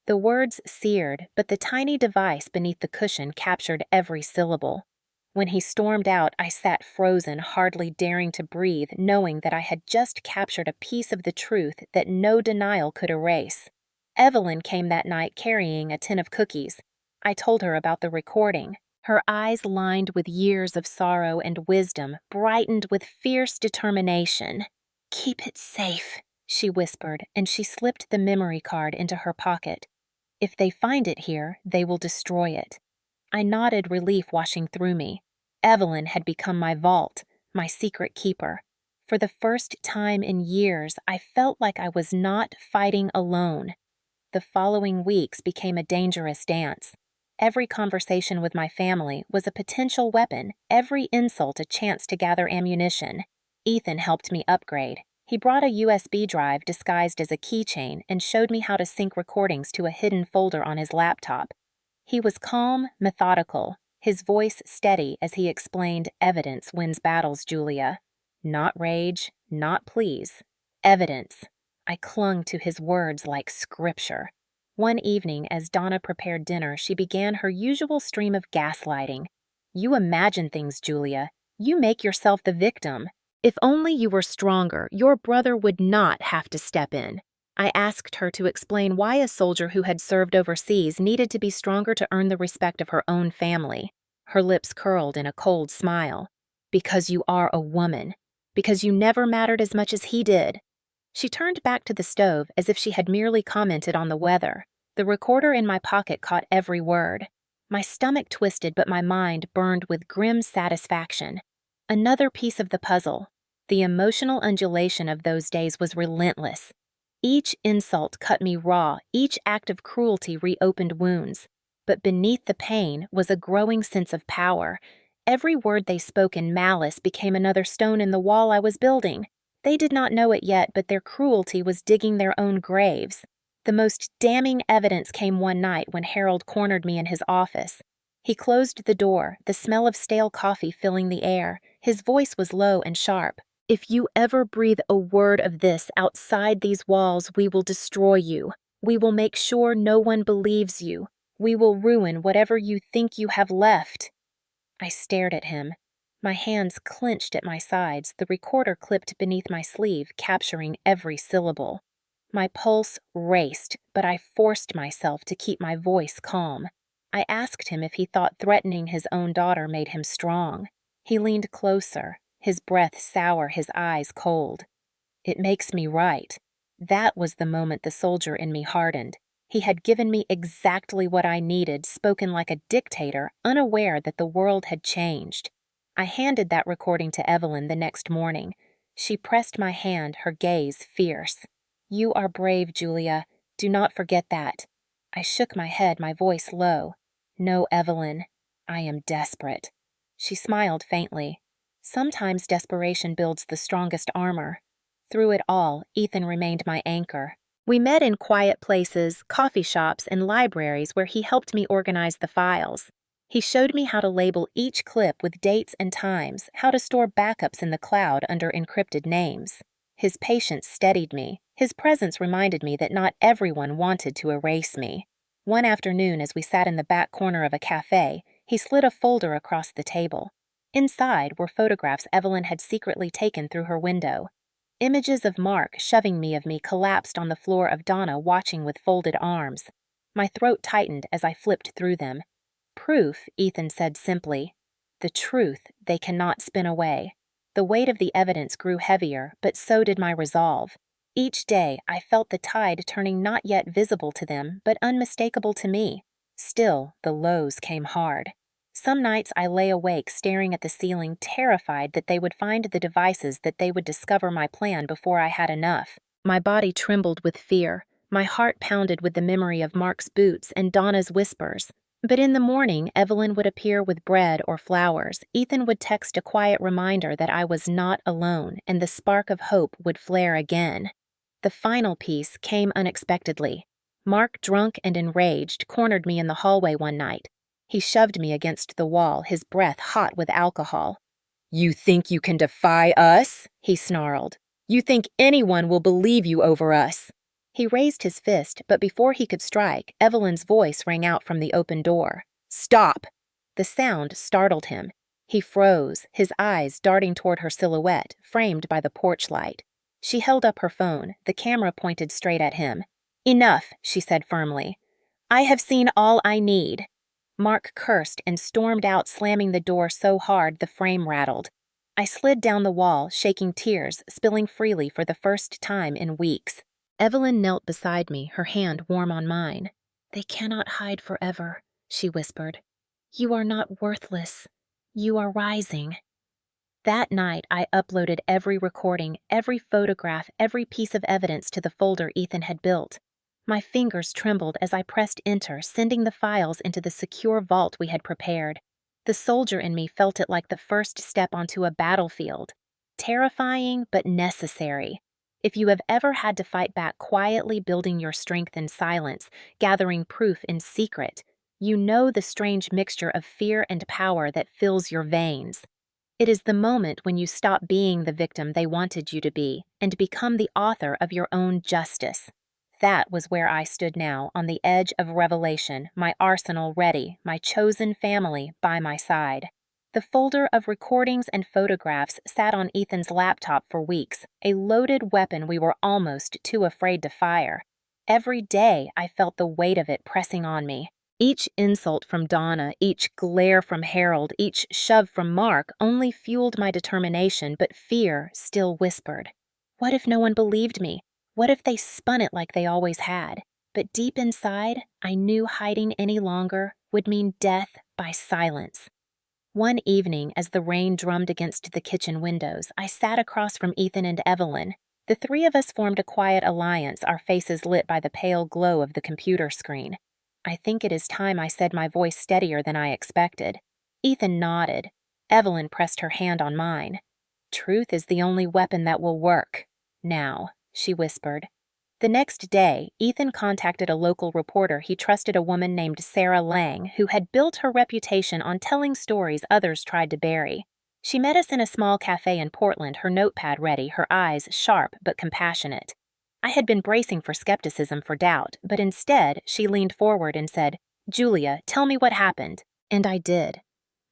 The words seared, but the tiny device beneath the cushion captured every syllable. When he stormed out, I sat frozen, hardly daring to breathe, knowing that I had just captured a piece of the truth that no denial could erase. Evelyn came that night carrying a tin of cookies. I told her about the recording. Her eyes, lined with years of sorrow and wisdom, brightened with fierce determination. "Keep it safe," she whispered, and she slipped the memory card into her pocket. "If they find it here, they will destroy it." I nodded, relief washing through me. Evelyn had become my vault, my secret keeper. For the first time in years, I felt like I was not fighting alone. The following weeks became a dangerous dance. Every conversation with my family was a potential weapon, every insult a chance to gather ammunition. Ethan helped me upgrade. He brought a USB drive disguised as a keychain and showed me how to sync recordings to a hidden folder on his laptop. He was calm, methodical, his voice steady as he explained, "Evidence wins battles, Julia. Not rage, not pleas. Evidence. I clung to his words like scripture. One evening, as Donna prepared dinner, she began her usual stream of gaslighting. You imagine things, Julia. You make yourself the victim. If only you were stronger, your brother would not have to step in. I asked her to explain why a soldier who had served overseas needed to be stronger to earn the respect of her own family. Her lips curled in a cold smile. Because you are a woman. Because you never mattered as much as he did. She turned back to the stove as if she had merely commented on the weather. The recorder in my pocket caught every word. My stomach twisted, but my mind burned with grim satisfaction. Another piece of the puzzle. The emotional undulation of those days was relentless. Each insult cut me raw, each act of cruelty reopened wounds. But beneath the pain was a growing sense of power. Every word they spoke in malice became another stone in the wall I was building. They did not know it yet, but their cruelty was digging their own graves. The most damning evidence came one night when Harold cornered me in his office. He closed the door, the smell of stale coffee filling the air. His voice was low and sharp. If you ever breathe a word of this outside these walls, we will destroy you. We will make sure no one believes you. We will ruin whatever you think you have left. I stared at him. My hands clenched at my sides, the recorder clipped beneath my sleeve, capturing every syllable. My pulse raced, but I forced myself to keep my voice calm. I asked him if he thought threatening his own daughter made him strong. He leaned closer, his breath sour, his eyes cold. It makes me right. That was the moment the soldier in me hardened. He had given me exactly what I needed, spoken like a dictator, unaware that the world had changed. I handed that recording to Evelyn the next morning. She pressed my hand, her gaze fierce. You are brave, Julia. Do not forget that. I shook my head, my voice low. No, Evelyn. I am desperate. She smiled faintly. Sometimes desperation builds the strongest armor. Through it all, Ethan remained my anchor. We met in quiet places, coffee shops, and libraries where he helped me organize the files. He showed me how to label each clip with dates and times, how to store backups in the cloud under encrypted names. His patience steadied me. His presence reminded me that not everyone wanted to erase me. One afternoon, as we sat in the back corner of a cafe, he slid a folder across the table. Inside were photographs Evelyn had secretly taken through her window. Images of Mark shoving me collapsed on the floor of Donna watching with folded arms. My throat tightened as I flipped through them. Proof, Ethan said simply. The truth they cannot spin away. The weight of the evidence grew heavier, but so did my resolve. Each day I felt the tide turning, not yet visible to them, but unmistakable to me. Still, the lows came hard. Some nights I lay awake staring at the ceiling, terrified that they would find the devices, that they would discover my plan before I had enough. My body trembled with fear. My heart pounded with the memory of Mark's boots and Donna's whispers. But in the morning, Evelyn would appear with bread or flowers. Ethan would text a quiet reminder that I was not alone, and the spark of hope would flare again. The final piece came unexpectedly. Mark, drunk and enraged, cornered me in the hallway one night. He shoved me against the wall, his breath hot with alcohol. You think you can defy us? He snarled. You think anyone will believe you over us? He raised his fist, but before he could strike, Evelyn's voice rang out from the open door. Stop! The sound startled him. He froze, his eyes darting toward her silhouette, framed by the porch light. She held up her phone, the camera pointed straight at him. Enough, she said firmly. I have seen all I need. Mark cursed and stormed out, slamming the door so hard the frame rattled. I slid down the wall, shaking tears, spilling freely for the first time in weeks. Evelyn knelt beside me, her hand warm on mine. They cannot hide forever, she whispered. You are not worthless. You are rising. That night, I uploaded every recording, every photograph, every piece of evidence to the folder Ethan had built. My fingers trembled as I pressed enter, sending the files into the secure vault we had prepared. The soldier in me felt it like the first step onto a battlefield. Terrifying, but necessary. If you have ever had to fight back quietly, building your strength in silence, gathering proof in secret, you know the strange mixture of fear and power that fills your veins. It is the moment when you stop being the victim they wanted you to be and become the author of your own justice. That was where I stood now, on the edge of revelation, my arsenal ready, my chosen family by my side. The folder of recordings and photographs sat on Ethan's laptop for weeks, a loaded weapon we were almost too afraid to fire. Every day I felt the weight of it pressing on me. Each insult from Donna, each glare from Harold, each shove from Mark only fueled my determination, but fear still whispered. What if no one believed me? What if they spun it like they always had? But deep inside, I knew hiding any longer would mean death by silence. One evening, as the rain drummed against the kitchen windows, I sat across from Ethan and Evelyn. The three of us formed a quiet alliance, our faces lit by the pale glow of the computer screen. I think it is time I said, my voice steadier than I expected. Ethan nodded. Evelyn pressed her hand on mine. Truth is the only weapon that will work. Now, she whispered. The next day, Ethan contacted a local reporter he trusted, a woman named Sarah Lang, who had built her reputation on telling stories others tried to bury. She met us in a small cafe in Portland, her notepad ready, her eyes sharp but compassionate. I had been bracing for skepticism, for doubt, but instead she leaned forward and said, "Julia, tell me what happened." And I did.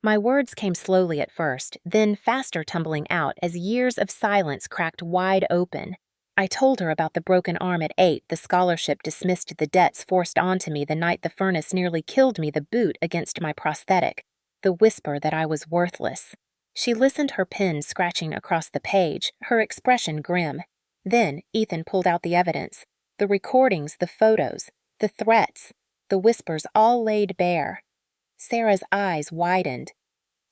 My words came slowly at first, then faster, tumbling out as years of silence cracked wide open. I told her about the broken arm at 8, the scholarship dismissed, the debts forced onto me the night the furnace nearly killed me, the boot against my prosthetic, the whisper that I was worthless. She listened, her pen scratching across the page, her expression grim. Then Ethan pulled out the evidence, the recordings, the photos, the threats, the whispers, all laid bare. Sarah's eyes widened.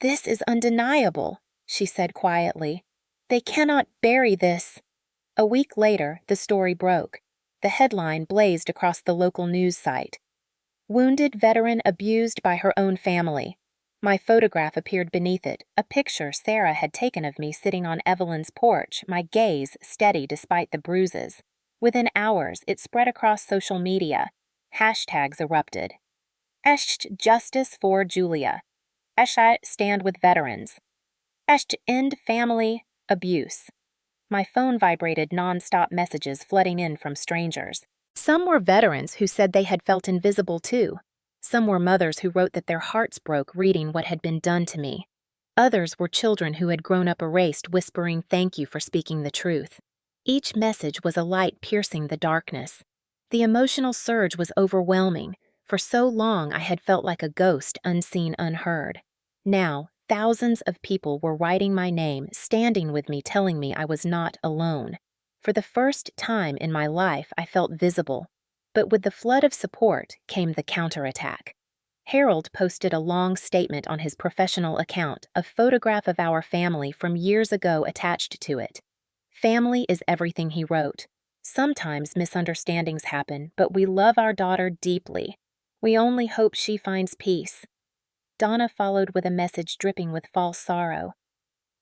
"This is undeniable," she said quietly. "They cannot bury this." A week later, the story broke. The headline blazed across the local news site. "Wounded veteran abused by her own family." My photograph appeared beneath it, a picture Sarah had taken of me sitting on Evelyn's porch, my gaze steady despite the bruises. Within hours, it spread across social media. Hashtags erupted. #Justice for Julia. #Stand with veterans. #End family abuse. My phone vibrated, non-stop messages flooding in from strangers. Some were veterans who said they had felt invisible too. Some were mothers who wrote that their hearts broke reading what had been done to me. Others were children who had grown up erased, whispering thank you for speaking the truth. Each message was a light piercing the darkness. The emotional surge was overwhelming. For so long I had felt like a ghost, unseen, unheard. Now, thousands of people were writing my name, standing with me, telling me I was not alone. For the first time in my life, I felt visible. But with the flood of support came the counterattack. Harold posted a long statement on his professional account, a photograph of our family from years ago attached to it. "Family is everything," he wrote. "Sometimes misunderstandings happen, but we love our daughter deeply. We only hope she finds peace." Donna followed with a message dripping with false sorrow.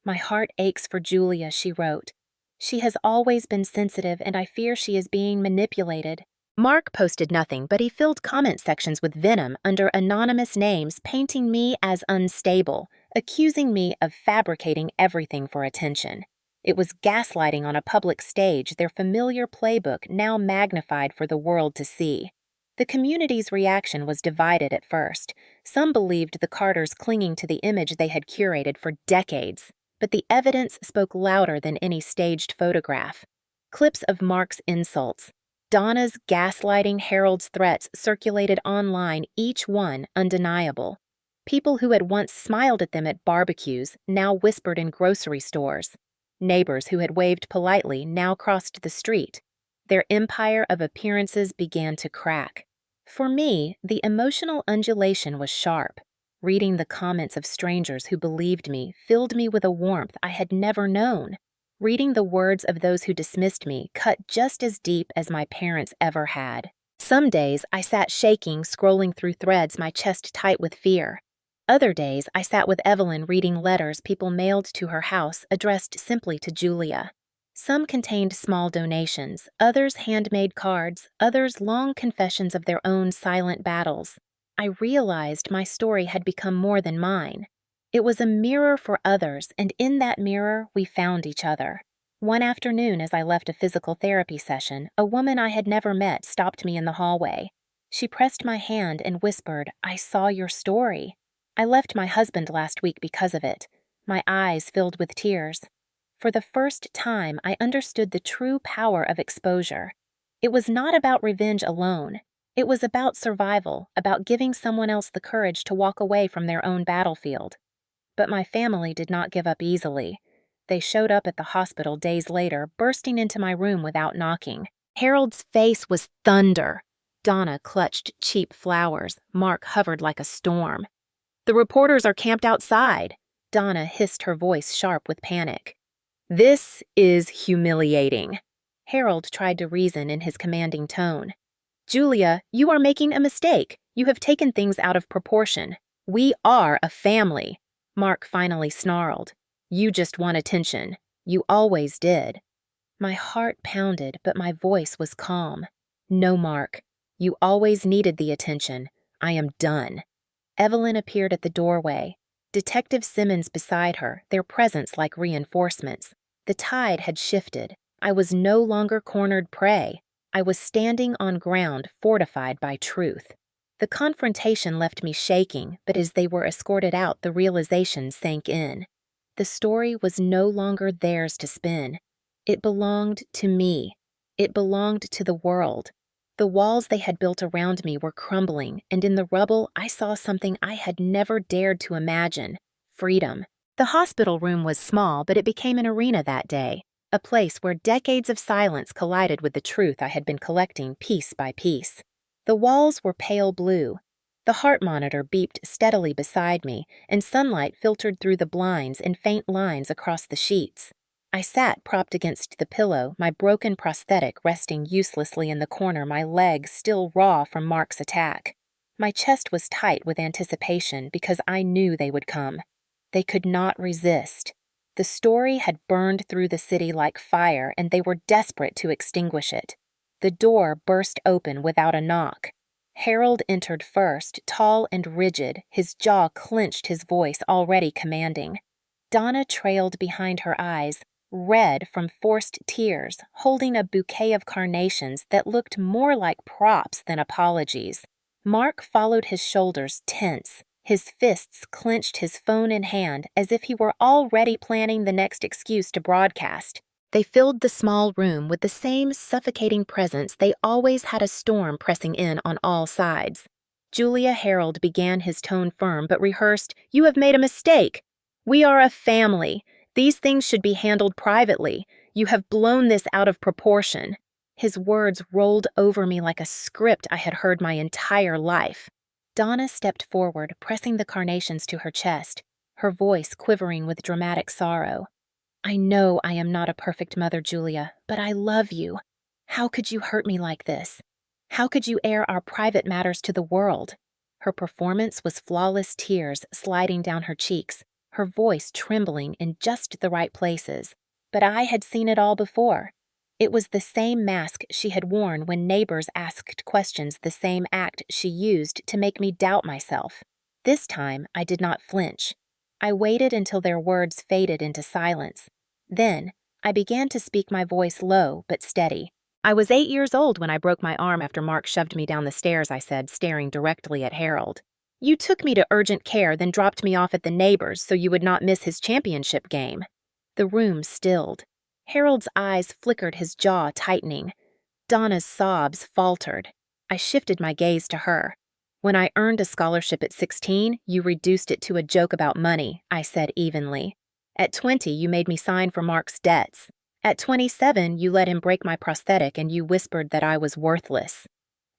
"My heart aches for Julia," she wrote. "She has always been sensitive, and I fear she is being manipulated." Mark posted nothing, but he filled comment sections with venom under anonymous names, painting me as unstable, accusing me of fabricating everything for attention. It was gaslighting on a public stage, their familiar playbook now magnified for the world to see. The community's reaction was divided at first. Some believed the Carters clinging to the image they had curated for decades, but the evidence spoke louder than any staged photograph. Clips of Mark's insults, Donna's gaslighting, Harold's threats circulated online, each one undeniable. People who had once smiled at them at barbecues now whispered in grocery stores. Neighbors who had waved politely now crossed the street. Their empire of appearances began to crack. For me, the emotional undulation was sharp. Reading the comments of strangers who believed me filled me with a warmth I had never known. Reading the words of those who dismissed me cut just as deep as my parents ever had. Some days I sat shaking, scrolling through threads, my chest tight with fear. Other days I sat with Evelyn reading letters people mailed to her house addressed simply to Julia. Some contained small donations, others handmade cards, others long confessions of their own silent battles. I realized my story had become more than mine. It was a mirror for others, and in that mirror, we found each other. One afternoon, as I left a physical therapy session, a woman I had never met stopped me in the hallway. She pressed my hand and whispered, "I saw your story. I left my husband last week because of it." My eyes filled with tears. For the first time, I understood the true power of exposure. It was not about revenge alone. It was about survival, about giving someone else the courage to walk away from their own battlefield. But my family did not give up easily. They showed up at the hospital days later, bursting into my room without knocking. Harold's face was thunder. Donna clutched cheap flowers. Mark hovered like a storm. "The reporters are camped outside." Donna hissed, her voice sharp with panic. "This is humiliating." Harold tried to reason in his commanding tone. "Julia, you are making a mistake. You have taken things out of proportion. We are a family." Mark finally snarled. "You just want attention. You always did." My heart pounded, but my voice was calm. "No, Mark. You always needed the attention. I am done." Evelyn appeared at the doorway. Detective Simmons beside her, their presence like reinforcements. The tide had shifted. I was no longer cornered prey. I was standing on ground fortified by truth. The confrontation left me shaking, but as they were escorted out, the realization sank in. The story was no longer theirs to spin. It belonged to me. It belonged to the world. The walls they had built around me were crumbling, and in the rubble I saw something I had never dared to imagine: freedom. The hospital room was small, but it became an arena that day, a place where decades of silence collided with the truth I had been collecting piece by piece. The walls were pale blue. The heart monitor beeped steadily beside me, and sunlight filtered through the blinds in faint lines across the sheets. I sat propped against the pillow, my broken prosthetic resting uselessly in the corner, my legs still raw from Mark's attack. My chest was tight with anticipation because I knew they would come. They could not resist. The story had burned through the city like fire, and they were desperate to extinguish it. The door burst open without a knock. Harold entered first, tall and rigid, his jaw clenched, his voice already commanding. Donna trailed behind her eyes, red from forced tears, holding a bouquet of carnations that looked more like props than apologies. Mark followed, his shoulders tense, his fists clenched, his phone in hand, as if he were already planning the next excuse to broadcast. They filled the small room with the same suffocating presence. They always had a storm pressing in on all sides. Julia Harold began, his tone firm but rehearsed, "You have made a mistake. We are a family. These things should be handled privately. You have blown this out of proportion." His words rolled over me like a script I had heard my entire life. Donna stepped forward, pressing the carnations to her chest, her voice quivering with dramatic sorrow. "I know I am not a perfect mother, Julia, but I love you. How could you hurt me like this? How could you air our private matters to the world?" Her performance was flawless, tears sliding down her cheeks, her voice trembling in just the right places. But I had seen it all before. It was the same mask she had worn when neighbors asked questions, the same act she used to make me doubt myself. This time, I did not flinch. I waited until their words faded into silence. Then, I began to speak, my voice low but steady. "I was 8 years old when I broke my arm after Mark shoved me down the stairs," I said, staring directly at Harold. "You took me to urgent care, then dropped me off at the neighbor's so you would not miss his championship game." The room stilled. Harold's eyes flickered, his jaw tightening. Donna's sobs faltered. I shifted my gaze to her. "When I earned a scholarship at 16, you reduced it to a joke about money," I said evenly. "At 20, you made me sign for Mark's debts. At 27, you let him break my prosthetic and you whispered that I was worthless."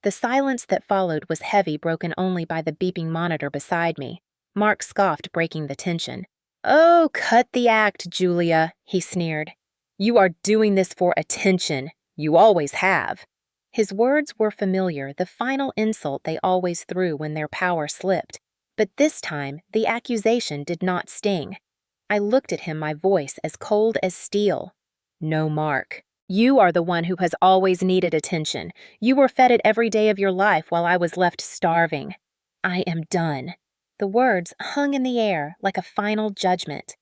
The silence that followed was heavy, broken only by the beeping monitor beside me. Mark scoffed, breaking the tension. "Oh, cut the act, Julia," he sneered. "You are doing this for attention. You always have." His words were familiar, the final insult they always threw when their power slipped. But this time, the accusation did not sting. I looked at him, my voice as cold as steel. "No, Mark. You are the one who has always needed attention. You were fed it every day of your life while I was left starving. I am done. The words hung in the air like a final judgment.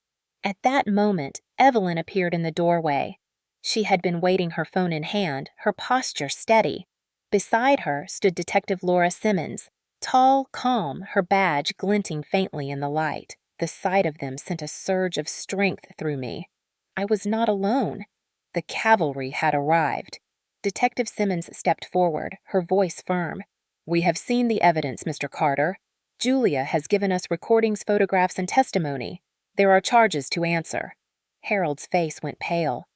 At that moment, Evelyn appeared in the doorway. She had been waiting, her phone in hand, her posture steady. Beside her stood Detective Laura Simmons, tall, calm, her badge glinting faintly in the light. The sight of them sent a surge of strength through me. I was not alone. The cavalry had arrived. Detective Simmons stepped forward, her voice firm. "We have seen the evidence, Mr. Carter. Julia has given us recordings, photographs, and testimony. There are charges to answer." Harold's face went pale.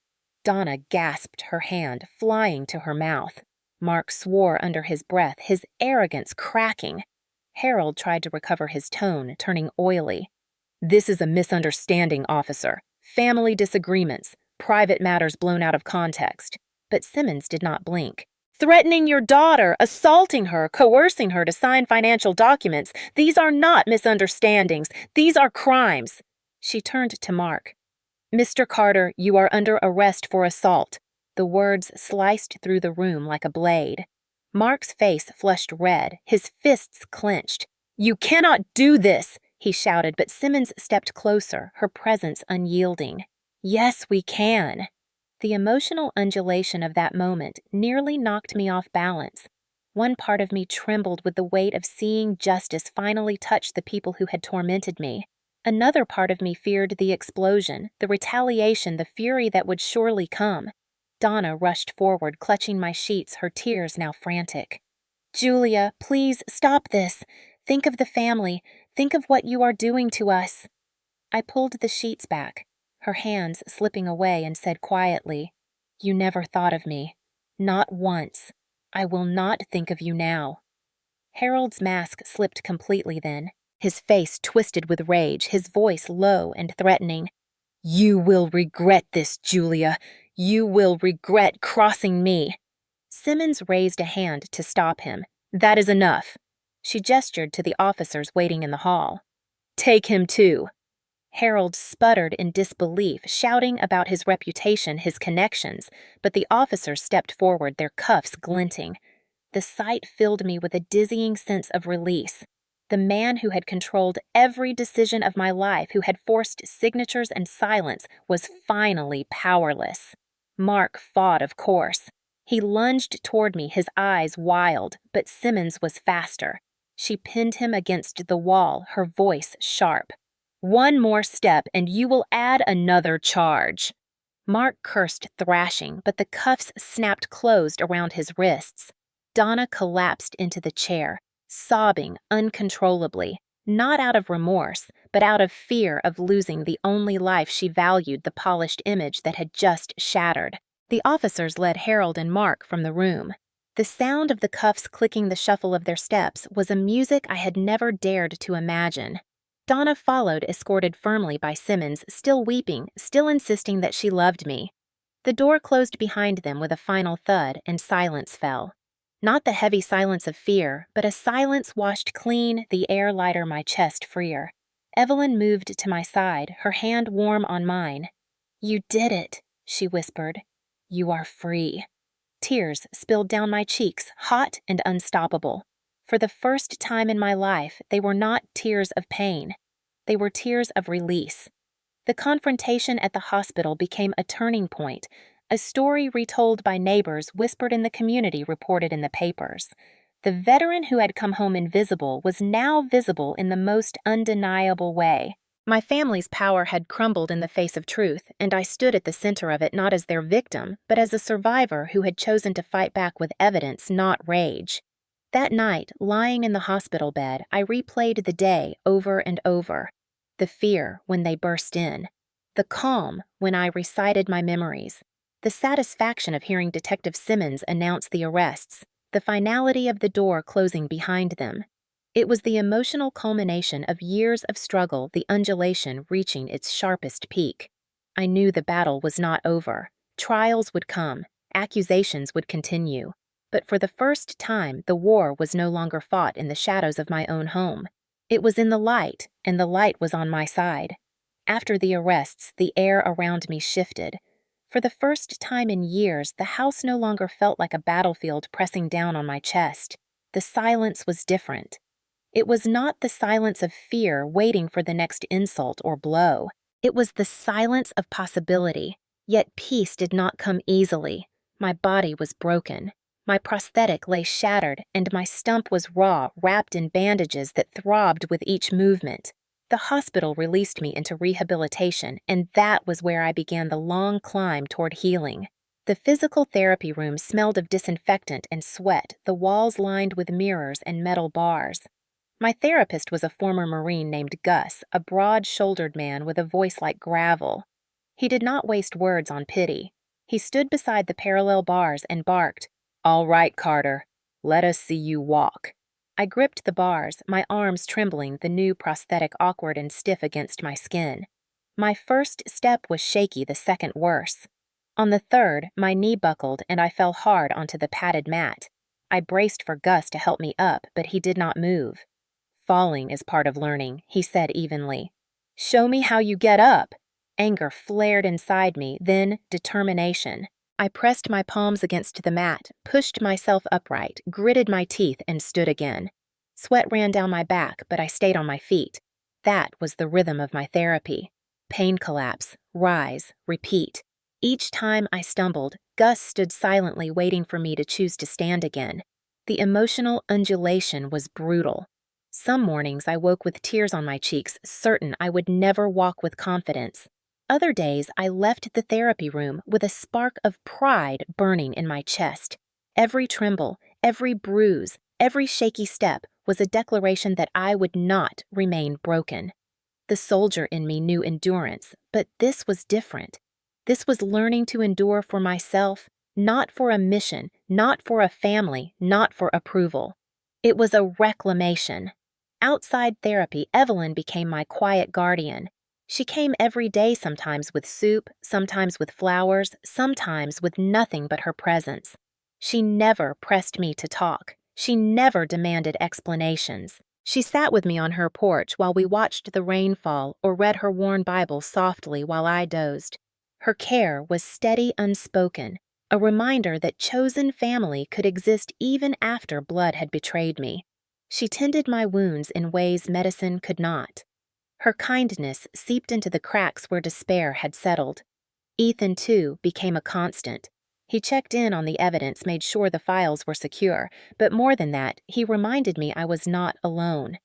Donna gasped, her hand flying to her mouth. Mark swore under his breath, his arrogance cracking. Harold tried to recover his tone, turning oily. "This is a misunderstanding, officer. Family disagreements, private matters blown out of context." But Simmons did not blink. "Threatening your daughter, assaulting her, coercing her to sign financial documents. These are not misunderstandings. These are crimes." She turned to Mark. "Mr. Carter, you are under arrest for assault." The words sliced through the room like a blade. Mark's face flushed red, his fists clenched. "You cannot do this!" he shouted, but Simmons stepped closer, her presence unyielding. "Yes, we can." The emotional undulation of that moment nearly knocked me off balance. One part of me trembled with the weight of seeing justice finally touch the people who had tormented me. Another part of me feared the explosion, the retaliation, the fury that would surely come. Donna rushed forward, clutching my sheets, her tears now frantic. "Julia, please stop this. Think of the family. Think of what you are doing to us." I pulled the sheets back, her hands slipping away, and said quietly, "You never thought of me. Not once. I will not think of you now." Harold's mask slipped completely then, his face twisted with rage, his voice low and threatening. "You will regret this, Julia. You will regret crossing me." Simmons raised a hand to stop him. "That is enough." She gestured to the officers waiting in the hall. "Take him too." Harold sputtered in disbelief, shouting about his reputation, his connections, but the officers stepped forward, their cuffs glinting. The sight filled me with a dizzying sense of release. The man who had controlled every decision of my life, who had forced signatures and silence, was finally powerless. Mark fought, of course. He lunged toward me, his eyes wild, but Simmons was faster. She pinned him against the wall, her voice sharp. "One more step, and you will add another charge." Mark cursed, thrashing, but the cuffs snapped closed around his wrists. Donna collapsed into the chair, sobbing uncontrollably, not out of remorse, but out of fear of losing the only life she valued, the polished image that had just shattered. The officers led Harold and Mark from the room. The sound of the cuffs clicking, the shuffle of their steps, was a music I had never dared to imagine. Donna followed, escorted firmly by Simmons, still weeping, still insisting that she loved me. The door closed behind them with a final thud, and silence fell. Not the heavy silence of fear, but a silence washed clean, the air lighter, my chest freer. Evelyn moved to my side, her hand warm on mine. "You did it," she whispered. "You are free." Tears spilled down my cheeks, hot and unstoppable. For the first time in my life, they were not tears of pain. They were tears of release. The confrontation at the hospital became a turning point, a story retold by neighbors, whispered in the community, reported in the papers. The veteran who had come home invisible was now visible in the most undeniable way. My family's power had crumbled in the face of truth, and I stood at the center of it not as their victim, but as a survivor who had chosen to fight back with evidence, not rage. That night, lying in the hospital bed, I replayed the day over and over. The fear when they burst in. The calm when I recited my memories. The satisfaction of hearing Detective Simmons announce the arrests. The finality of the door closing behind them. It was the emotional culmination of years of struggle, the undulation reaching its sharpest peak. I knew the battle was not over. Trials would come. Accusations would continue. But for the first time, the war was no longer fought in the shadows of my own home. It was in the light, and the light was on my side. After the arrests, the air around me shifted. For the first time in years, the house no longer felt like a battlefield pressing down on my chest. The silence was different. It was not the silence of fear waiting for the next insult or blow. It was the silence of possibility. Yet peace did not come easily. My body was broken. My prosthetic lay shattered, and my stump was raw, wrapped in bandages that throbbed with each movement. The hospital released me into rehabilitation, and that was where I began the long climb toward healing. The physical therapy room smelled of disinfectant and sweat, the walls lined with mirrors and metal bars. My therapist was a former Marine named Gus, a broad-shouldered man with a voice like gravel. He did not waste words on pity. He stood beside the parallel bars and barked, "All right, Carter. Let us see you walk." I gripped the bars, my arms trembling, the new prosthetic awkward and stiff against my skin. My first step was shaky, the second worse. On the third, my knee buckled and I fell hard onto the padded mat. I braced for Gus to help me up, but he did not move. "Falling is part of learning," he said evenly. "Show me how you get up." Anger flared inside me, then determination. I pressed my palms against the mat, pushed myself upright, gritted my teeth, and stood again. Sweat ran down my back, but I stayed on my feet. That was the rhythm of my therapy. Pain collapse, rise, repeat. Each time I stumbled, Gus stood silently waiting for me to choose to stand again. The emotional undulation was brutal. Some mornings I woke with tears on my cheeks, certain I would never walk with confidence. Other days I left the therapy room with a spark of pride burning in my chest. Every tremble, every bruise, every shaky step was a declaration that I would not remain broken. The soldier in me knew endurance, but this was different. This was learning to endure for myself, not for a mission, not for a family, not for approval. It was a reclamation. Outside therapy, Evelyn became my quiet guardian. She came every day, sometimes with soup, sometimes with flowers, sometimes with nothing but her presence. She never pressed me to talk. She never demanded explanations. She sat with me on her porch while we watched the rain fall or read her worn Bible softly while I dozed. Her care was steady, unspoken, a reminder that chosen family could exist even after blood had betrayed me. She tended my wounds in ways medicine could not. Her kindness seeped into the cracks where despair had settled. Ethan, too, became a constant. He checked in on the evidence, made sure the files were secure, but more than that, he reminded me I was not alone.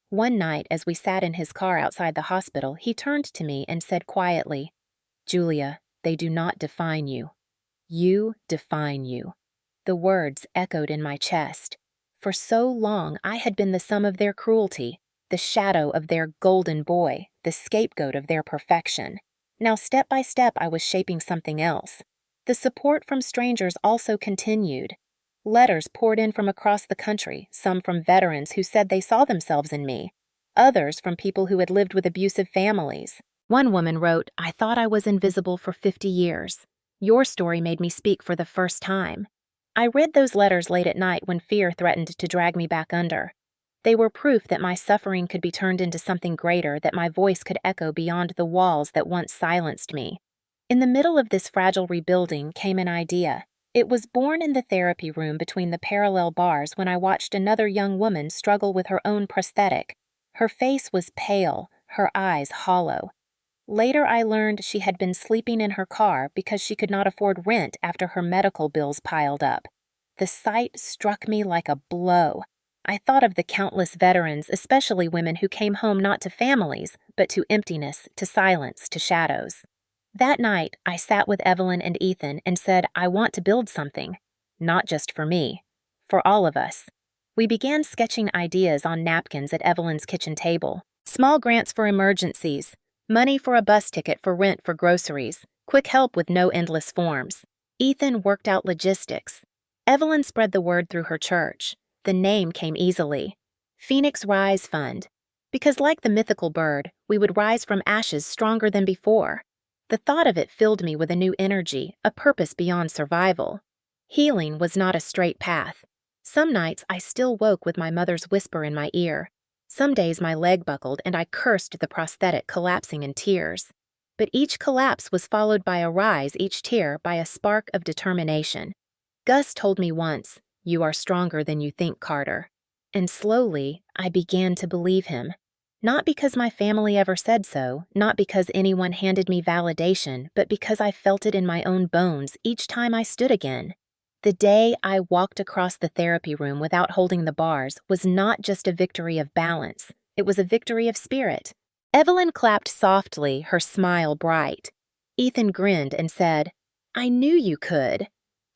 One night, as we sat in his car outside the hospital, he turned to me and said quietly, "Julia, they do not define you. You define you." The words echoed in my chest. For so long, I had been the sum of their cruelty, the shadow of their golden boy, the scapegoat of their perfection. Now, step by step, I was shaping something else. The support from strangers also continued. Letters poured in from across the country, some from veterans who said they saw themselves in me, others from people who had lived with abusive families. One woman wrote, "I thought I was invisible for 50 years. Your story made me speak for the first time." I read those letters late at night when fear threatened to drag me back under. They were proof that my suffering could be turned into something greater, that my voice could echo beyond the walls that once silenced me. In the middle of this fragile rebuilding came an idea. It was born in the therapy room between the parallel bars when I watched another young woman struggle with her own prosthetic. Her face was pale, her eyes hollow. Later I learned she had been sleeping in her car because she could not afford rent after her medical bills piled up. The sight struck me like a blow. I thought of the countless veterans, especially women who came home not to families, but to emptiness, to silence, to shadows. That night, I sat with Evelyn and Ethan and said, I want to build something. Not just for me. For all of us. We began sketching ideas on napkins at Evelyn's kitchen table. Small grants for emergencies. Money for a bus ticket for rent for groceries. Quick help with no endless forms. Ethan worked out logistics. Evelyn spread the word through her church. The name came easily. Phoenix Rise Fund. Because like the mythical bird, we would rise from ashes stronger than before. The thought of it filled me with a new energy, a purpose beyond survival. Healing was not a straight path. Some nights I still woke with my mother's whisper in my ear. Some days my leg buckled and I cursed the prosthetic, collapsing in tears. But each collapse was followed by a rise, each tear by a spark of determination. Gus told me once, "You are stronger than you think, Carter." And slowly, I began to believe him. Not because my family ever said so, not because anyone handed me validation, but because I felt it in my own bones each time I stood again. The day I walked across the therapy room without holding the bars was not just a victory of balance, it was a victory of spirit. Evelyn clapped softly, her smile bright. Ethan grinned and said, "I knew you could."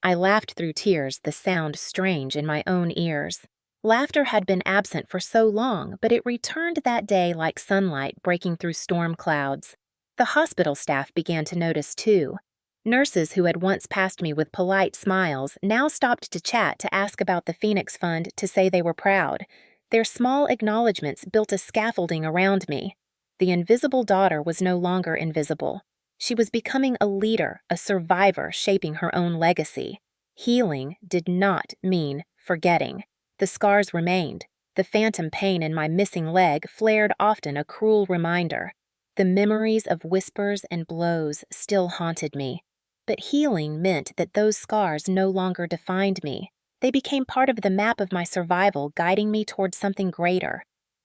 I laughed through tears, the sound strange in my own ears. Laughter had been absent for so long, but it returned that day like sunlight breaking through storm clouds. The hospital staff began to notice too. Nurses who had once passed me with polite smiles now stopped to chat to ask about the Phoenix Fund to say they were proud. Their small acknowledgments built a scaffolding around me. The invisible daughter was no longer invisible. She was becoming a leader, a survivor shaping her own legacy. Healing did not mean forgetting. The scars remained. The phantom pain in my missing leg flared often, a cruel reminder. The memories of whispers and blows still haunted me. But healing meant that those scars no longer defined me. They became part of the map of my survival, guiding me towards something greater.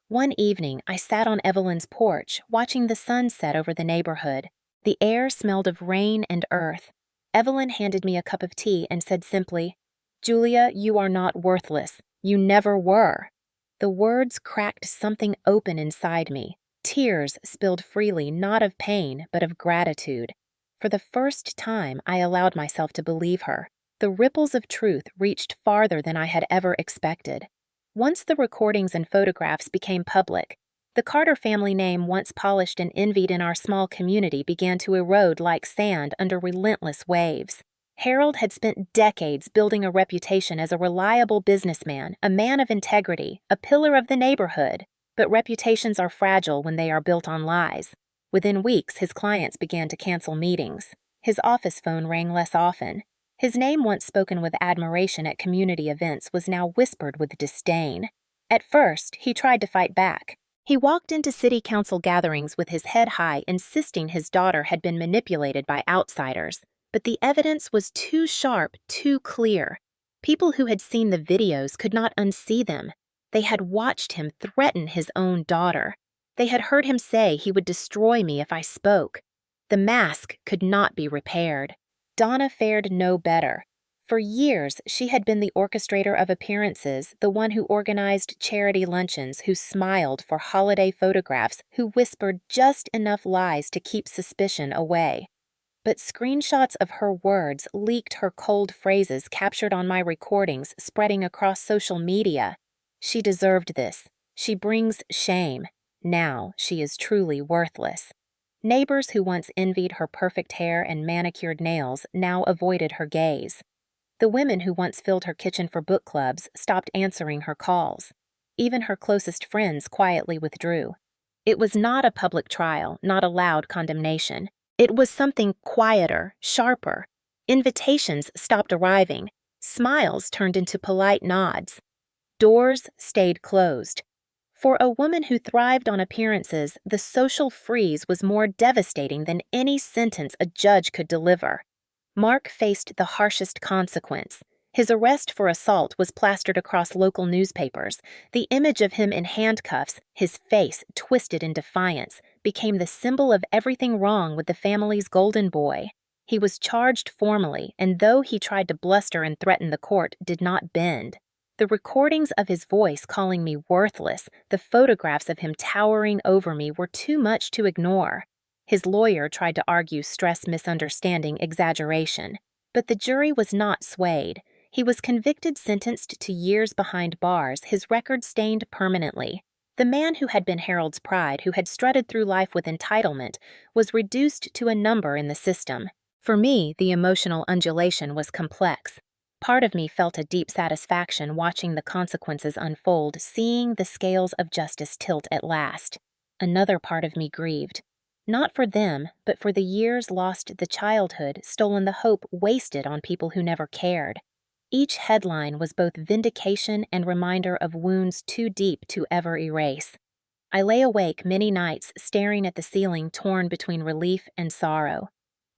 One evening, I sat on Evelyn's porch, watching the sun set over the neighborhood. The air smelled of rain and earth. Evelyn handed me a cup of tea and said simply, "Julia, you are not worthless. You never were." The words cracked something open inside me. Tears spilled freely, not of pain, but of gratitude. For the first time, I allowed myself to believe her. The ripples of truth reached farther than I had ever expected. Once the recordings and photographs became public, the Carter family name, once polished and envied in our small community, began to erode like sand under relentless waves. Harold had spent decades building a reputation as a reliable businessman, a man of integrity, a pillar of the neighborhood. But reputations are fragile when they are built on lies. Within weeks, his clients began to cancel meetings. His office phone rang less often. His name, once spoken with admiration at community events, was now whispered with disdain. At first, he tried to fight back. He walked into city council gatherings with his head high, insisting his daughter had been manipulated by outsiders. But the evidence was too sharp, too clear. People who had seen the videos could not unsee them. They had watched him threaten his own daughter. They had heard him say he would destroy me if I spoke. The mask could not be repaired. Donna fared no better. For years, she had been the orchestrator of appearances, the one who organized charity luncheons, who smiled for holiday photographs, who whispered just enough lies to keep suspicion away. But screenshots of her words leaked her cold phrases captured on my recordings, spreading across social media. She deserved this. She brings shame. Now she is truly worthless. Neighbors who once envied her perfect hair and manicured nails now avoided her gaze. The women who once filled her kitchen for book clubs stopped answering her calls. Even her closest friends quietly withdrew. It was not a public trial, not a loud condemnation. It was something quieter, sharper. Invitations stopped arriving. Smiles turned into polite nods. Doors stayed closed. For a woman who thrived on appearances, the social freeze was more devastating than any sentence a judge could deliver. Mark faced the harshest consequence. His arrest for assault was plastered across local newspapers. The image of him in handcuffs, his face twisted in defiance, became the symbol of everything wrong with the family's golden boy. He was charged formally, and though he tried to bluster and threaten the court, did not bend. The recordings of his voice calling me worthless, the photographs of him towering over me were too much to ignore. His lawyer tried to argue stress, misunderstanding, exaggeration. But the jury was not swayed. He was convicted, sentenced to years behind bars, his record stained permanently. The man who had been Harold's pride, who had strutted through life with entitlement, was reduced to a number in the system. For me, the emotional undulation was complex. Part of me felt a deep satisfaction watching the consequences unfold, seeing the scales of justice tilt at last. Another part of me grieved. Not for them, but for the years lost, the childhood stolen, the hope wasted on people who never cared. Each headline was both vindication and reminder of wounds too deep to ever erase. I lay awake many nights staring at the ceiling, torn between relief and sorrow.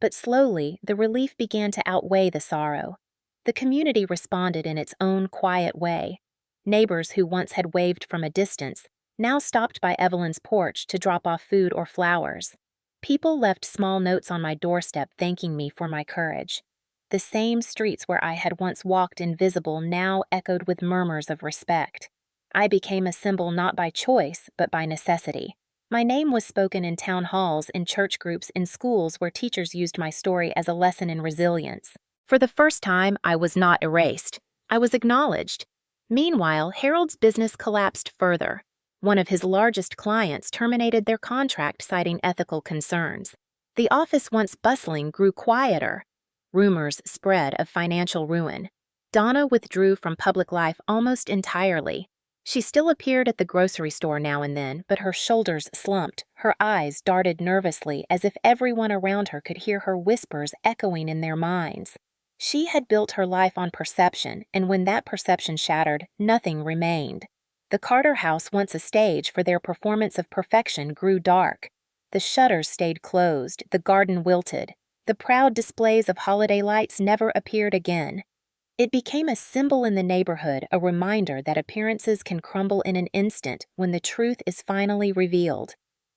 But slowly, the relief began to outweigh the sorrow. The community responded in its own quiet way. Neighbors who once had waved from a distance now stopped by Evelyn's porch to drop off food or flowers. People left small notes on my doorstep thanking me for my courage. The same streets where I had once walked invisible now echoed with murmurs of respect. I became a symbol not by choice, but by necessity. My name was spoken in town halls, in church groups, in schools where teachers used my story as a lesson in resilience. For the first time, I was not erased. I was acknowledged. Meanwhile, Harold's business collapsed further. One of his largest clients terminated their contract citing ethical concerns. The office, once bustling, grew quieter. Rumors spread of financial ruin. Donna withdrew from public life almost entirely. She still appeared at the grocery store now and then, but her shoulders slumped, her eyes darted nervously as if everyone around her could hear her whispers echoing in their minds. She had built her life on perception, and when that perception shattered, nothing remained. The Carter house, once a stage for their performance of perfection, grew dark. The shutters stayed closed, the garden wilted. The proud displays of holiday lights never appeared again. It became a symbol in the neighborhood, a reminder that appearances can crumble in an instant when the truth is finally revealed.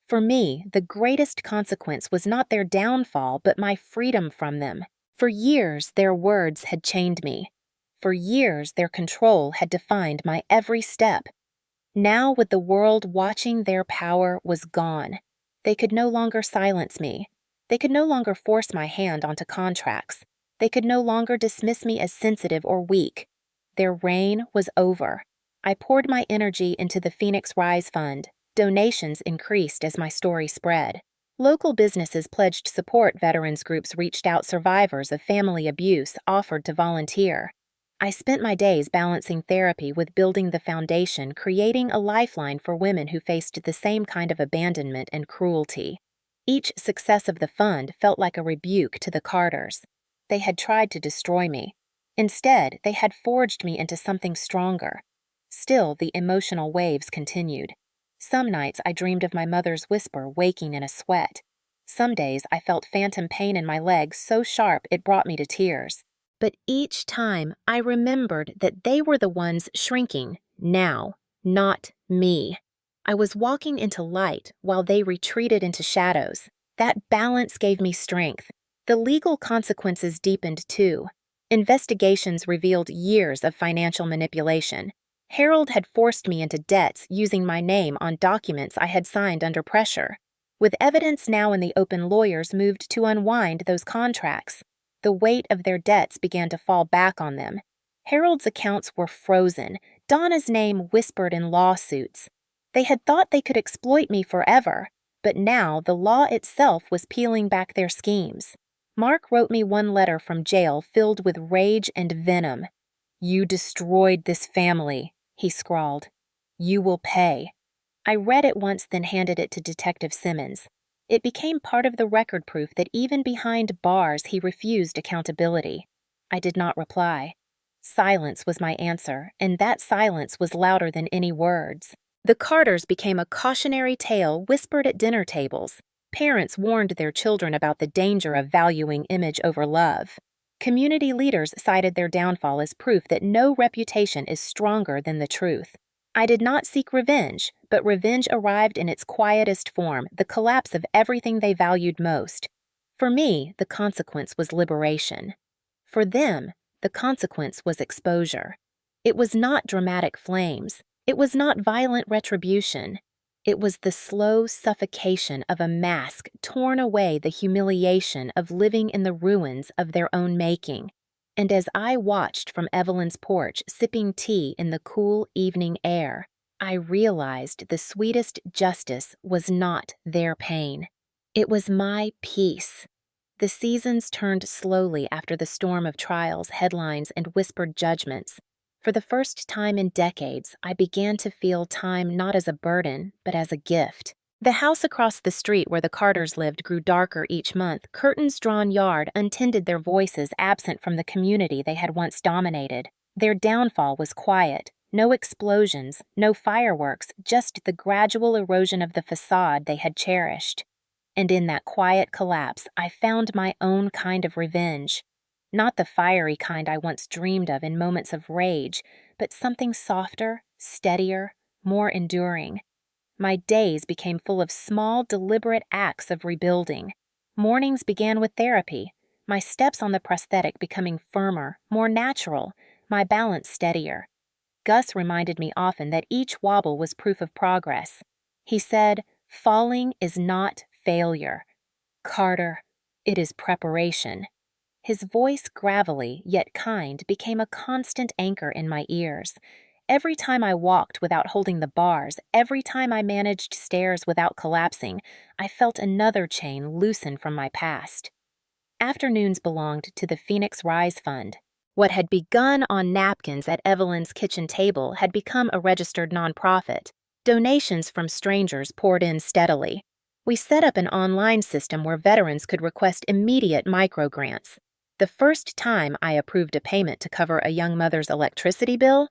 For me, the greatest consequence was not their downfall, but my freedom from them. For years, their words had chained me. For years, their control had defined my every step. Now, with the world watching, their power was gone. They could no longer silence me. They could no longer force my hand onto contracts. They could no longer dismiss me as sensitive or weak. Their reign was over. I poured my energy into the Phoenix Rise Fund. Donations increased as my story spread. Local businesses pledged support. Veterans groups reached out. Survivors of family abuse offered to volunteer. I spent my days balancing therapy with building the foundation, creating a lifeline for women who faced the same kind of abandonment and cruelty. Each success of the fund felt like a rebuke to the Carters. They had tried to destroy me. Instead, they had forged me into something stronger. Still, the emotional waves continued. Some nights I dreamed of my mother's whisper waking in a sweat. Some days I felt phantom pain in my legs so sharp it brought me to tears. But each time I remembered that they were the ones shrinking now, not me. I was walking into light while they retreated into shadows. That balance gave me strength. The legal consequences deepened too. Investigations revealed years of financial manipulation. Harold had forced me into debts using my name on documents I had signed under pressure. With evidence now in the open, lawyers moved to unwind those contracts. The weight of their debts began to fall back on them. Harold's accounts were frozen. Donna's name whispered in lawsuits. They had thought they could exploit me forever, but now the law itself was peeling back their schemes. Mark wrote me one letter from jail filled with rage and venom. "You destroyed this family," he scrawled. "You will pay." I read it once, then handed it to Detective Simmons. It became part of the record proof that even behind bars he refused accountability. I did not reply. Silence was my answer, and that silence was louder than any words. The Carters became a cautionary tale whispered at dinner tables. Parents warned their children about the danger of valuing image over love. Community leaders cited their downfall as proof that no reputation is stronger than the truth. I did not seek revenge, but revenge arrived in its quietest form, the collapse of everything they valued most. For me, the consequence was liberation. For them, the consequence was exposure. It was not dramatic flames. It was not violent retribution. It was the slow suffocation of a mask torn away, the humiliation of living in the ruins of their own making. And as I watched from Evelyn's porch, sipping tea in the cool evening air, I realized the sweetest justice was not their pain. It was my peace. The seasons turned slowly after the storm of trials, headlines, and whispered judgments. For the first time in decades, I began to feel time not as a burden, but as a gift. The house across the street where the Carters lived grew darker each month. Curtains-drawn yard untended their voices, absent from the community they had once dominated. Their downfall was quiet. No explosions, no fireworks, just the gradual erosion of the facade they had cherished. And in that quiet collapse, I found my own kind of revenge. Not the fiery kind I once dreamed of in moments of rage, but something softer, steadier, more enduring. My days became full of small, deliberate acts of rebuilding. Mornings began with therapy, my steps on the prosthetic becoming firmer, more natural, my balance steadier. Gus reminded me often that each wobble was proof of progress. He said, "Falling is not failure. Carter, it is preparation." His voice, gravelly yet kind, became a constant anchor in my ears. Every time I walked without holding the bars, every time I managed stairs without collapsing, I felt another chain loosen from my past. Afternoons belonged to the Phoenix Rise Fund. What had begun on napkins at Evelyn's kitchen table had become a registered nonprofit. Donations from strangers poured in steadily. We set up an online system where veterans could request immediate microgrants. The first time I approved a payment to cover a young mother's electricity bill,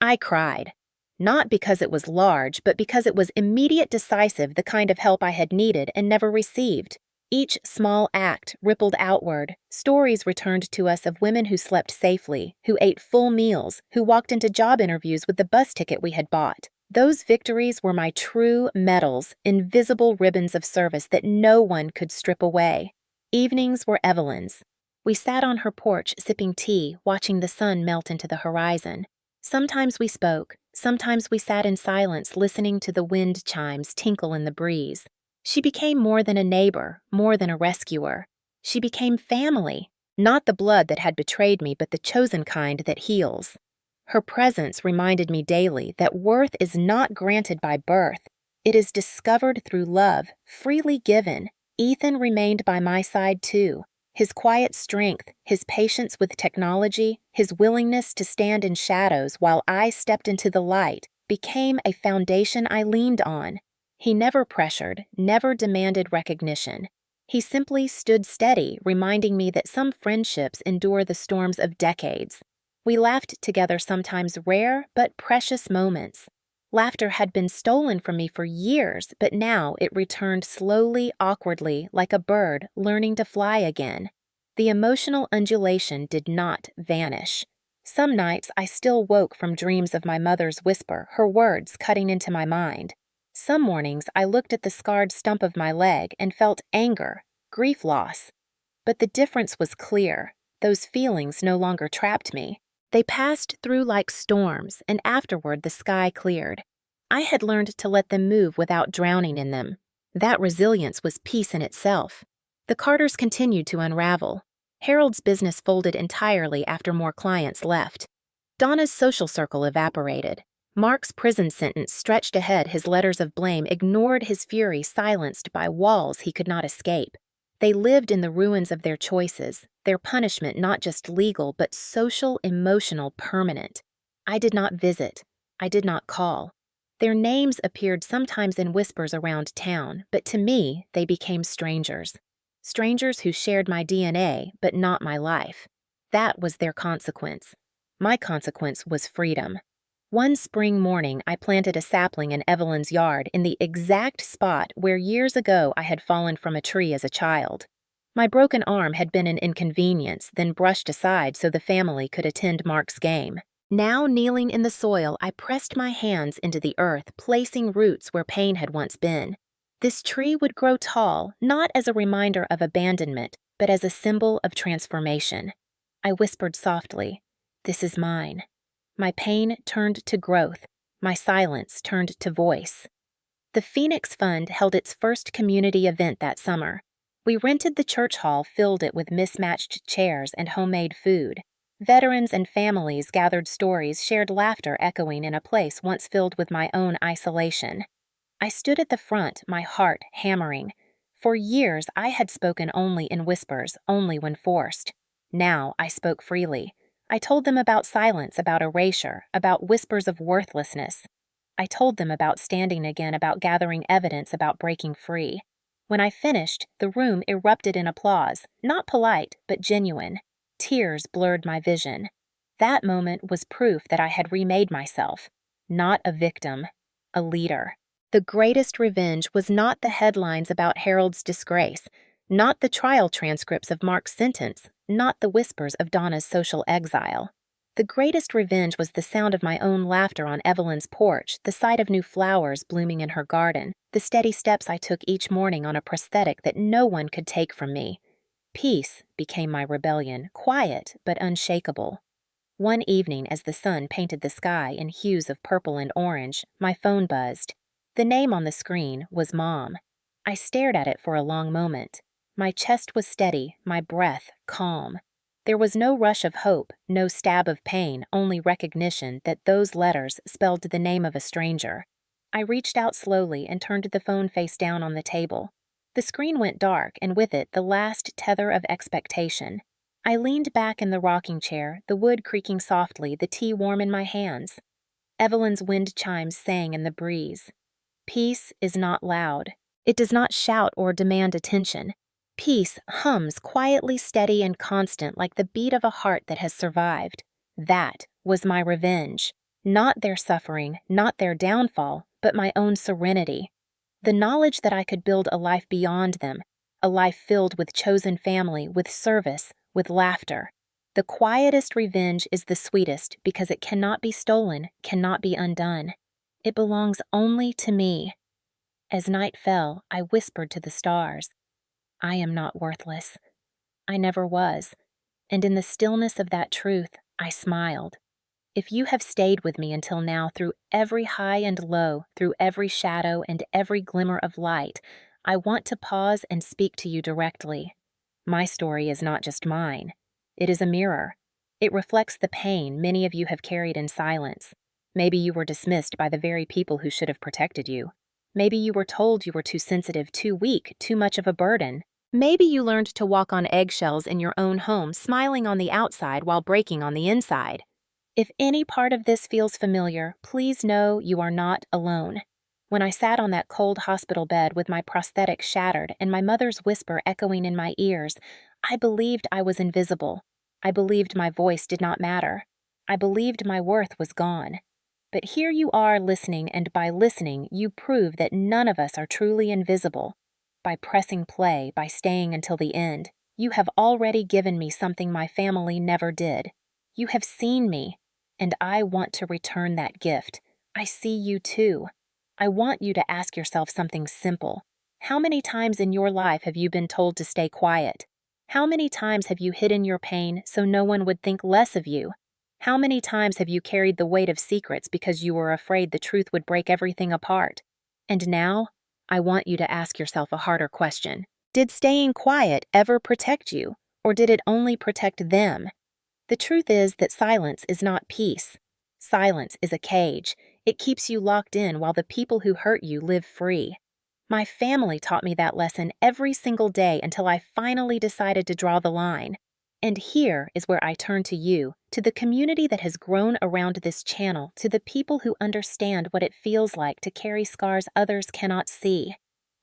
I cried. Not because it was large, but because it was immediate, decisive, the kind of help I had needed and never received. Each small act rippled outward. Stories returned to us of women who slept safely, who ate full meals, who walked into job interviews with the bus ticket we had bought. Those victories were my true medals, invisible ribbons of service that no one could strip away. Evenings were Evelyn's. We sat on her porch sipping tea, watching the sun melt into the horizon. Sometimes we spoke, sometimes we sat in silence listening to the wind chimes tinkle in the breeze. She became more than a neighbor, more than a rescuer. She became family, not the blood that had betrayed me, but the chosen kind that heals. Her presence reminded me daily that worth is not granted by birth. It is discovered through love, freely given. Ethan remained by my side too. His quiet strength, his patience with technology, his willingness to stand in shadows while I stepped into the light became a foundation I leaned on. He never pressured, never demanded recognition. He simply stood steady, reminding me that some friendships endure the storms of decades. We laughed together sometimes rare but precious moments. Laughter had been stolen from me for years, but now it returned slowly, awkwardly, like a bird learning to fly again. The emotional undulation did not vanish. Some nights I still woke from dreams of my mother's whisper, her words cutting into my mind. Some mornings I looked at the scarred stump of my leg and felt anger, grief loss. But the difference was clear. Those feelings no longer trapped me. They passed through like storms, and afterward the sky cleared. I had learned to let them move without drowning in them. That resilience was peace in itself. The Carters continued to unravel. Harold's business folded entirely after more clients left. Donna's social circle evaporated. Mark's prison sentence stretched ahead, his letters of blame ignored, his fury silenced by walls he could not escape. They lived in the ruins of their choices, their punishment not just legal but social, emotional, permanent. I did not visit. I did not call. Their names appeared sometimes in whispers around town, but to me they became strangers. Strangers who shared my DNA but not my life. That was their consequence. My consequence was freedom. One spring morning, I planted a sapling in Evelyn's yard in the exact spot where years ago I had fallen from a tree as a child. My broken arm had been an inconvenience, then brushed aside so the family could attend Mark's game. Now, kneeling in the soil, I pressed my hands into the earth, placing roots where pain had once been. This tree would grow tall, not as a reminder of abandonment, but as a symbol of transformation. I whispered softly, "This is mine." My pain turned to growth. My silence turned to voice. The Phoenix Fund held its first community event that summer. We rented the church hall, filled it with mismatched chairs and homemade food. Veterans and families gathered stories, shared laughter echoing in a place once filled with my own isolation. I stood at the front, my heart hammering. For years I had spoken only in whispers, only when forced. Now I spoke freely. I told them about silence, about erasure, about whispers of worthlessness. I told them about standing again, about gathering evidence, about breaking free. When I finished, the room erupted in applause, not polite, but genuine. Tears blurred my vision. That moment was proof that I had remade myself. Not a victim, a leader. The greatest revenge was not the headlines about Harold's disgrace, not the trial transcripts of Mark's sentence, not the whispers of Donna's social exile. The greatest revenge was the sound of my own laughter on Evelyn's porch, the sight of new flowers blooming in her garden, the steady steps I took each morning on a prosthetic that no one could take from me. Peace became my rebellion, quiet but unshakable. One evening, as the sun painted the sky in hues of purple and orange, my phone buzzed. The name on the screen was Mom. I stared at it for a long moment. My chest was steady, my breath calm. There was no rush of hope, no stab of pain, only recognition that those letters spelled the name of a stranger. I reached out slowly and turned the phone face down on the table. The screen went dark, and with it the last tether of expectation. I leaned back in the rocking chair, the wood creaking softly, the tea warm in my hands. Evelyn's wind chimes sang in the breeze. Peace is not loud. It does not shout or demand attention. Peace hums quietly, steady, and constant like the beat of a heart that has survived. That was my revenge. Not their suffering, not their downfall, but my own serenity. The knowledge that I could build a life beyond them, a life filled with chosen family, with service, with laughter. The quietest revenge is the sweetest because it cannot be stolen, cannot be undone. It belongs only to me. As night fell, I whispered to the stars, I am not worthless. I never was. And in the stillness of that truth, I smiled. If you have stayed with me until now through every high and low, through every shadow and every glimmer of light, I want to pause and speak to you directly. My story is not just mine. It is a mirror. It reflects the pain many of you have carried in silence. Maybe you were dismissed by the very people who should have protected you. Maybe you were told you were too sensitive, too weak, too much of a burden. Maybe you learned to walk on eggshells in your own home, smiling on the outside while breaking on the inside. If any part of this feels familiar, please know you are not alone. When I sat on that cold hospital bed with my prosthetic shattered and my mother's whisper echoing in my ears, I believed I was invisible. I believed my voice did not matter. I believed my worth was gone. But here you are listening, and by listening, you prove that none of us are truly invisible. By pressing play, by staying until the end, you have already given me something my family never did. You have seen me, and I want to return that gift. I see you too. I want you to ask yourself something simple. How many times in your life have you been told to stay quiet? How many times have you hidden your pain so no one would think less of you? How many times have you carried the weight of secrets because you were afraid the truth would break everything apart? And now, I want you to ask yourself a harder question. Did staying quiet ever protect you, or did it only protect them? The truth is that silence is not peace. Silence is a cage. It keeps you locked in while the people who hurt you live free. My family taught me that lesson every single day until I finally decided to draw the line. And here is where I turn to you, to the community that has grown around this channel, to the people who understand what it feels like to carry scars others cannot see.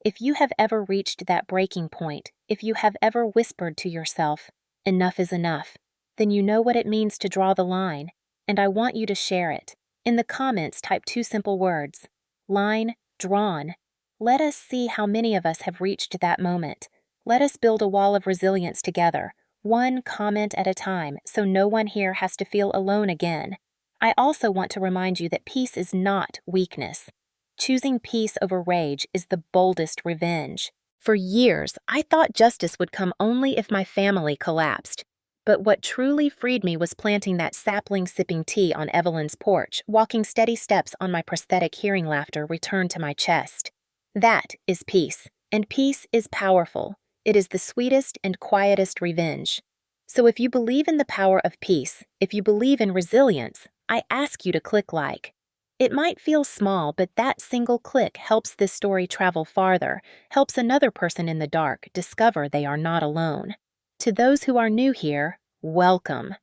If you have ever reached that breaking point, if you have ever whispered to yourself, enough is enough, then you know what it means to draw the line, and I want you to share it. In the comments, type 2 simple words. Line drawn. Let us see how many of us have reached that moment. Let us build a wall of resilience together, one comment at a time, so no one here has to feel alone again. I also want to remind you that peace is not weakness. Choosing peace over rage is the boldest revenge. For years, I thought justice would come only if my family collapsed. But what truly freed me was planting that sapling sipping tea on Evelyn's porch, walking steady steps on my prosthetic hearing laughter returned to my chest. That is peace, and peace is powerful. It is the sweetest and quietest revenge. So if you believe in the power of peace, if you believe in resilience, I ask you to click like. It might feel small, but that single click helps this story travel farther, helps another person in the dark discover they are not alone. To those who are new here, welcome.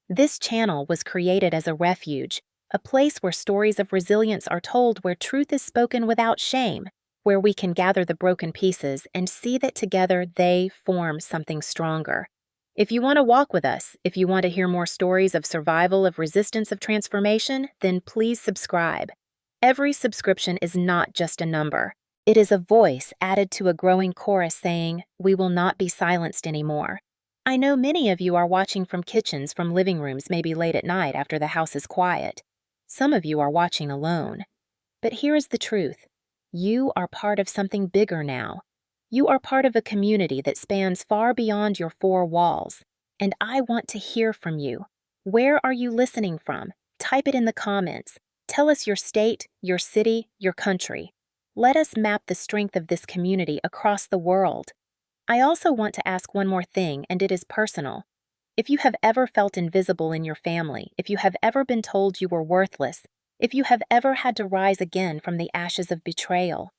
This channel was created as a refuge, a place where stories of resilience are told, where truth is spoken without shame, where we can gather the broken pieces and see that together they form something stronger. If you want to walk with us, if you want to hear more stories of survival, of resistance, of transformation, then please subscribe. Every subscription is not just a number. It is a voice added to a growing chorus saying, "We will not be silenced anymore." I know many of you are watching from kitchens, from living rooms, maybe late at night after the house is quiet. Some of you are watching alone. But here is the truth. You are part of something bigger now. You are part of a community that spans far beyond your four walls. And I want to hear from you. Where are you listening from? Type it in the comments. Tell us your state, your city, your country. Let us map the strength of this community across the world. I also want to ask one more thing, and it is personal. If you have ever felt invisible in your family, if you have ever been told you were worthless, if you have ever had to rise again from the ashes of betrayal,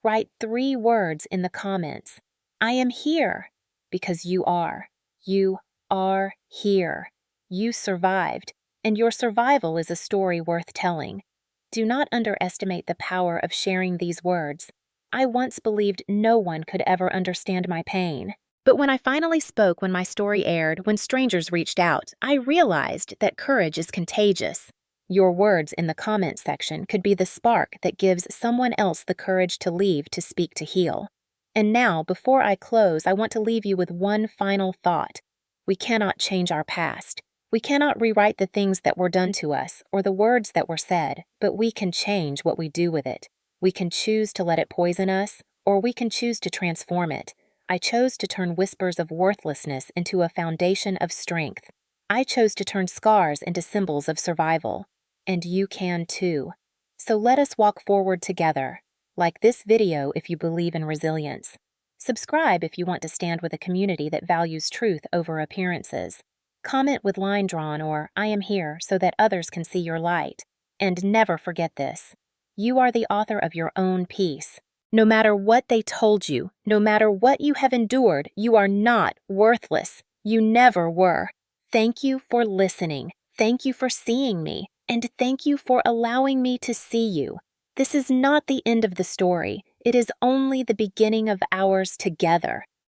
write 3 words in the comments. I am here, because you are. You are here. You survived, and your survival is a story worth telling. Do not underestimate the power of sharing these words. I once believed no one could ever understand my pain. But when I finally spoke, when my story aired, when strangers reached out, I realized that courage is contagious. Your words in the comment section could be the spark that gives someone else the courage to leave, to speak, to heal. And now, before I close, I want to leave you with one final thought. We cannot change our past. We cannot rewrite the things that were done to us or the words that were said, but we can change what we do with it. We can choose to let it poison us, or we can choose to transform it. I chose to turn whispers of worthlessness into a foundation of strength. I chose to turn scars into symbols of survival. And you can too. So let us walk forward together. Like this video if you believe in resilience. Subscribe if you want to stand with a community that values truth over appearances. Comment with line drawn or I am here so that others can see your light. And never forget this. You are the author of your own peace. No matter what they told you, no matter what you have endured, you are not worthless. You never were. Thank you for listening. Thank you for seeing me. And thank you for allowing me to see you. This is not the end of the story. It is only the beginning of ours together.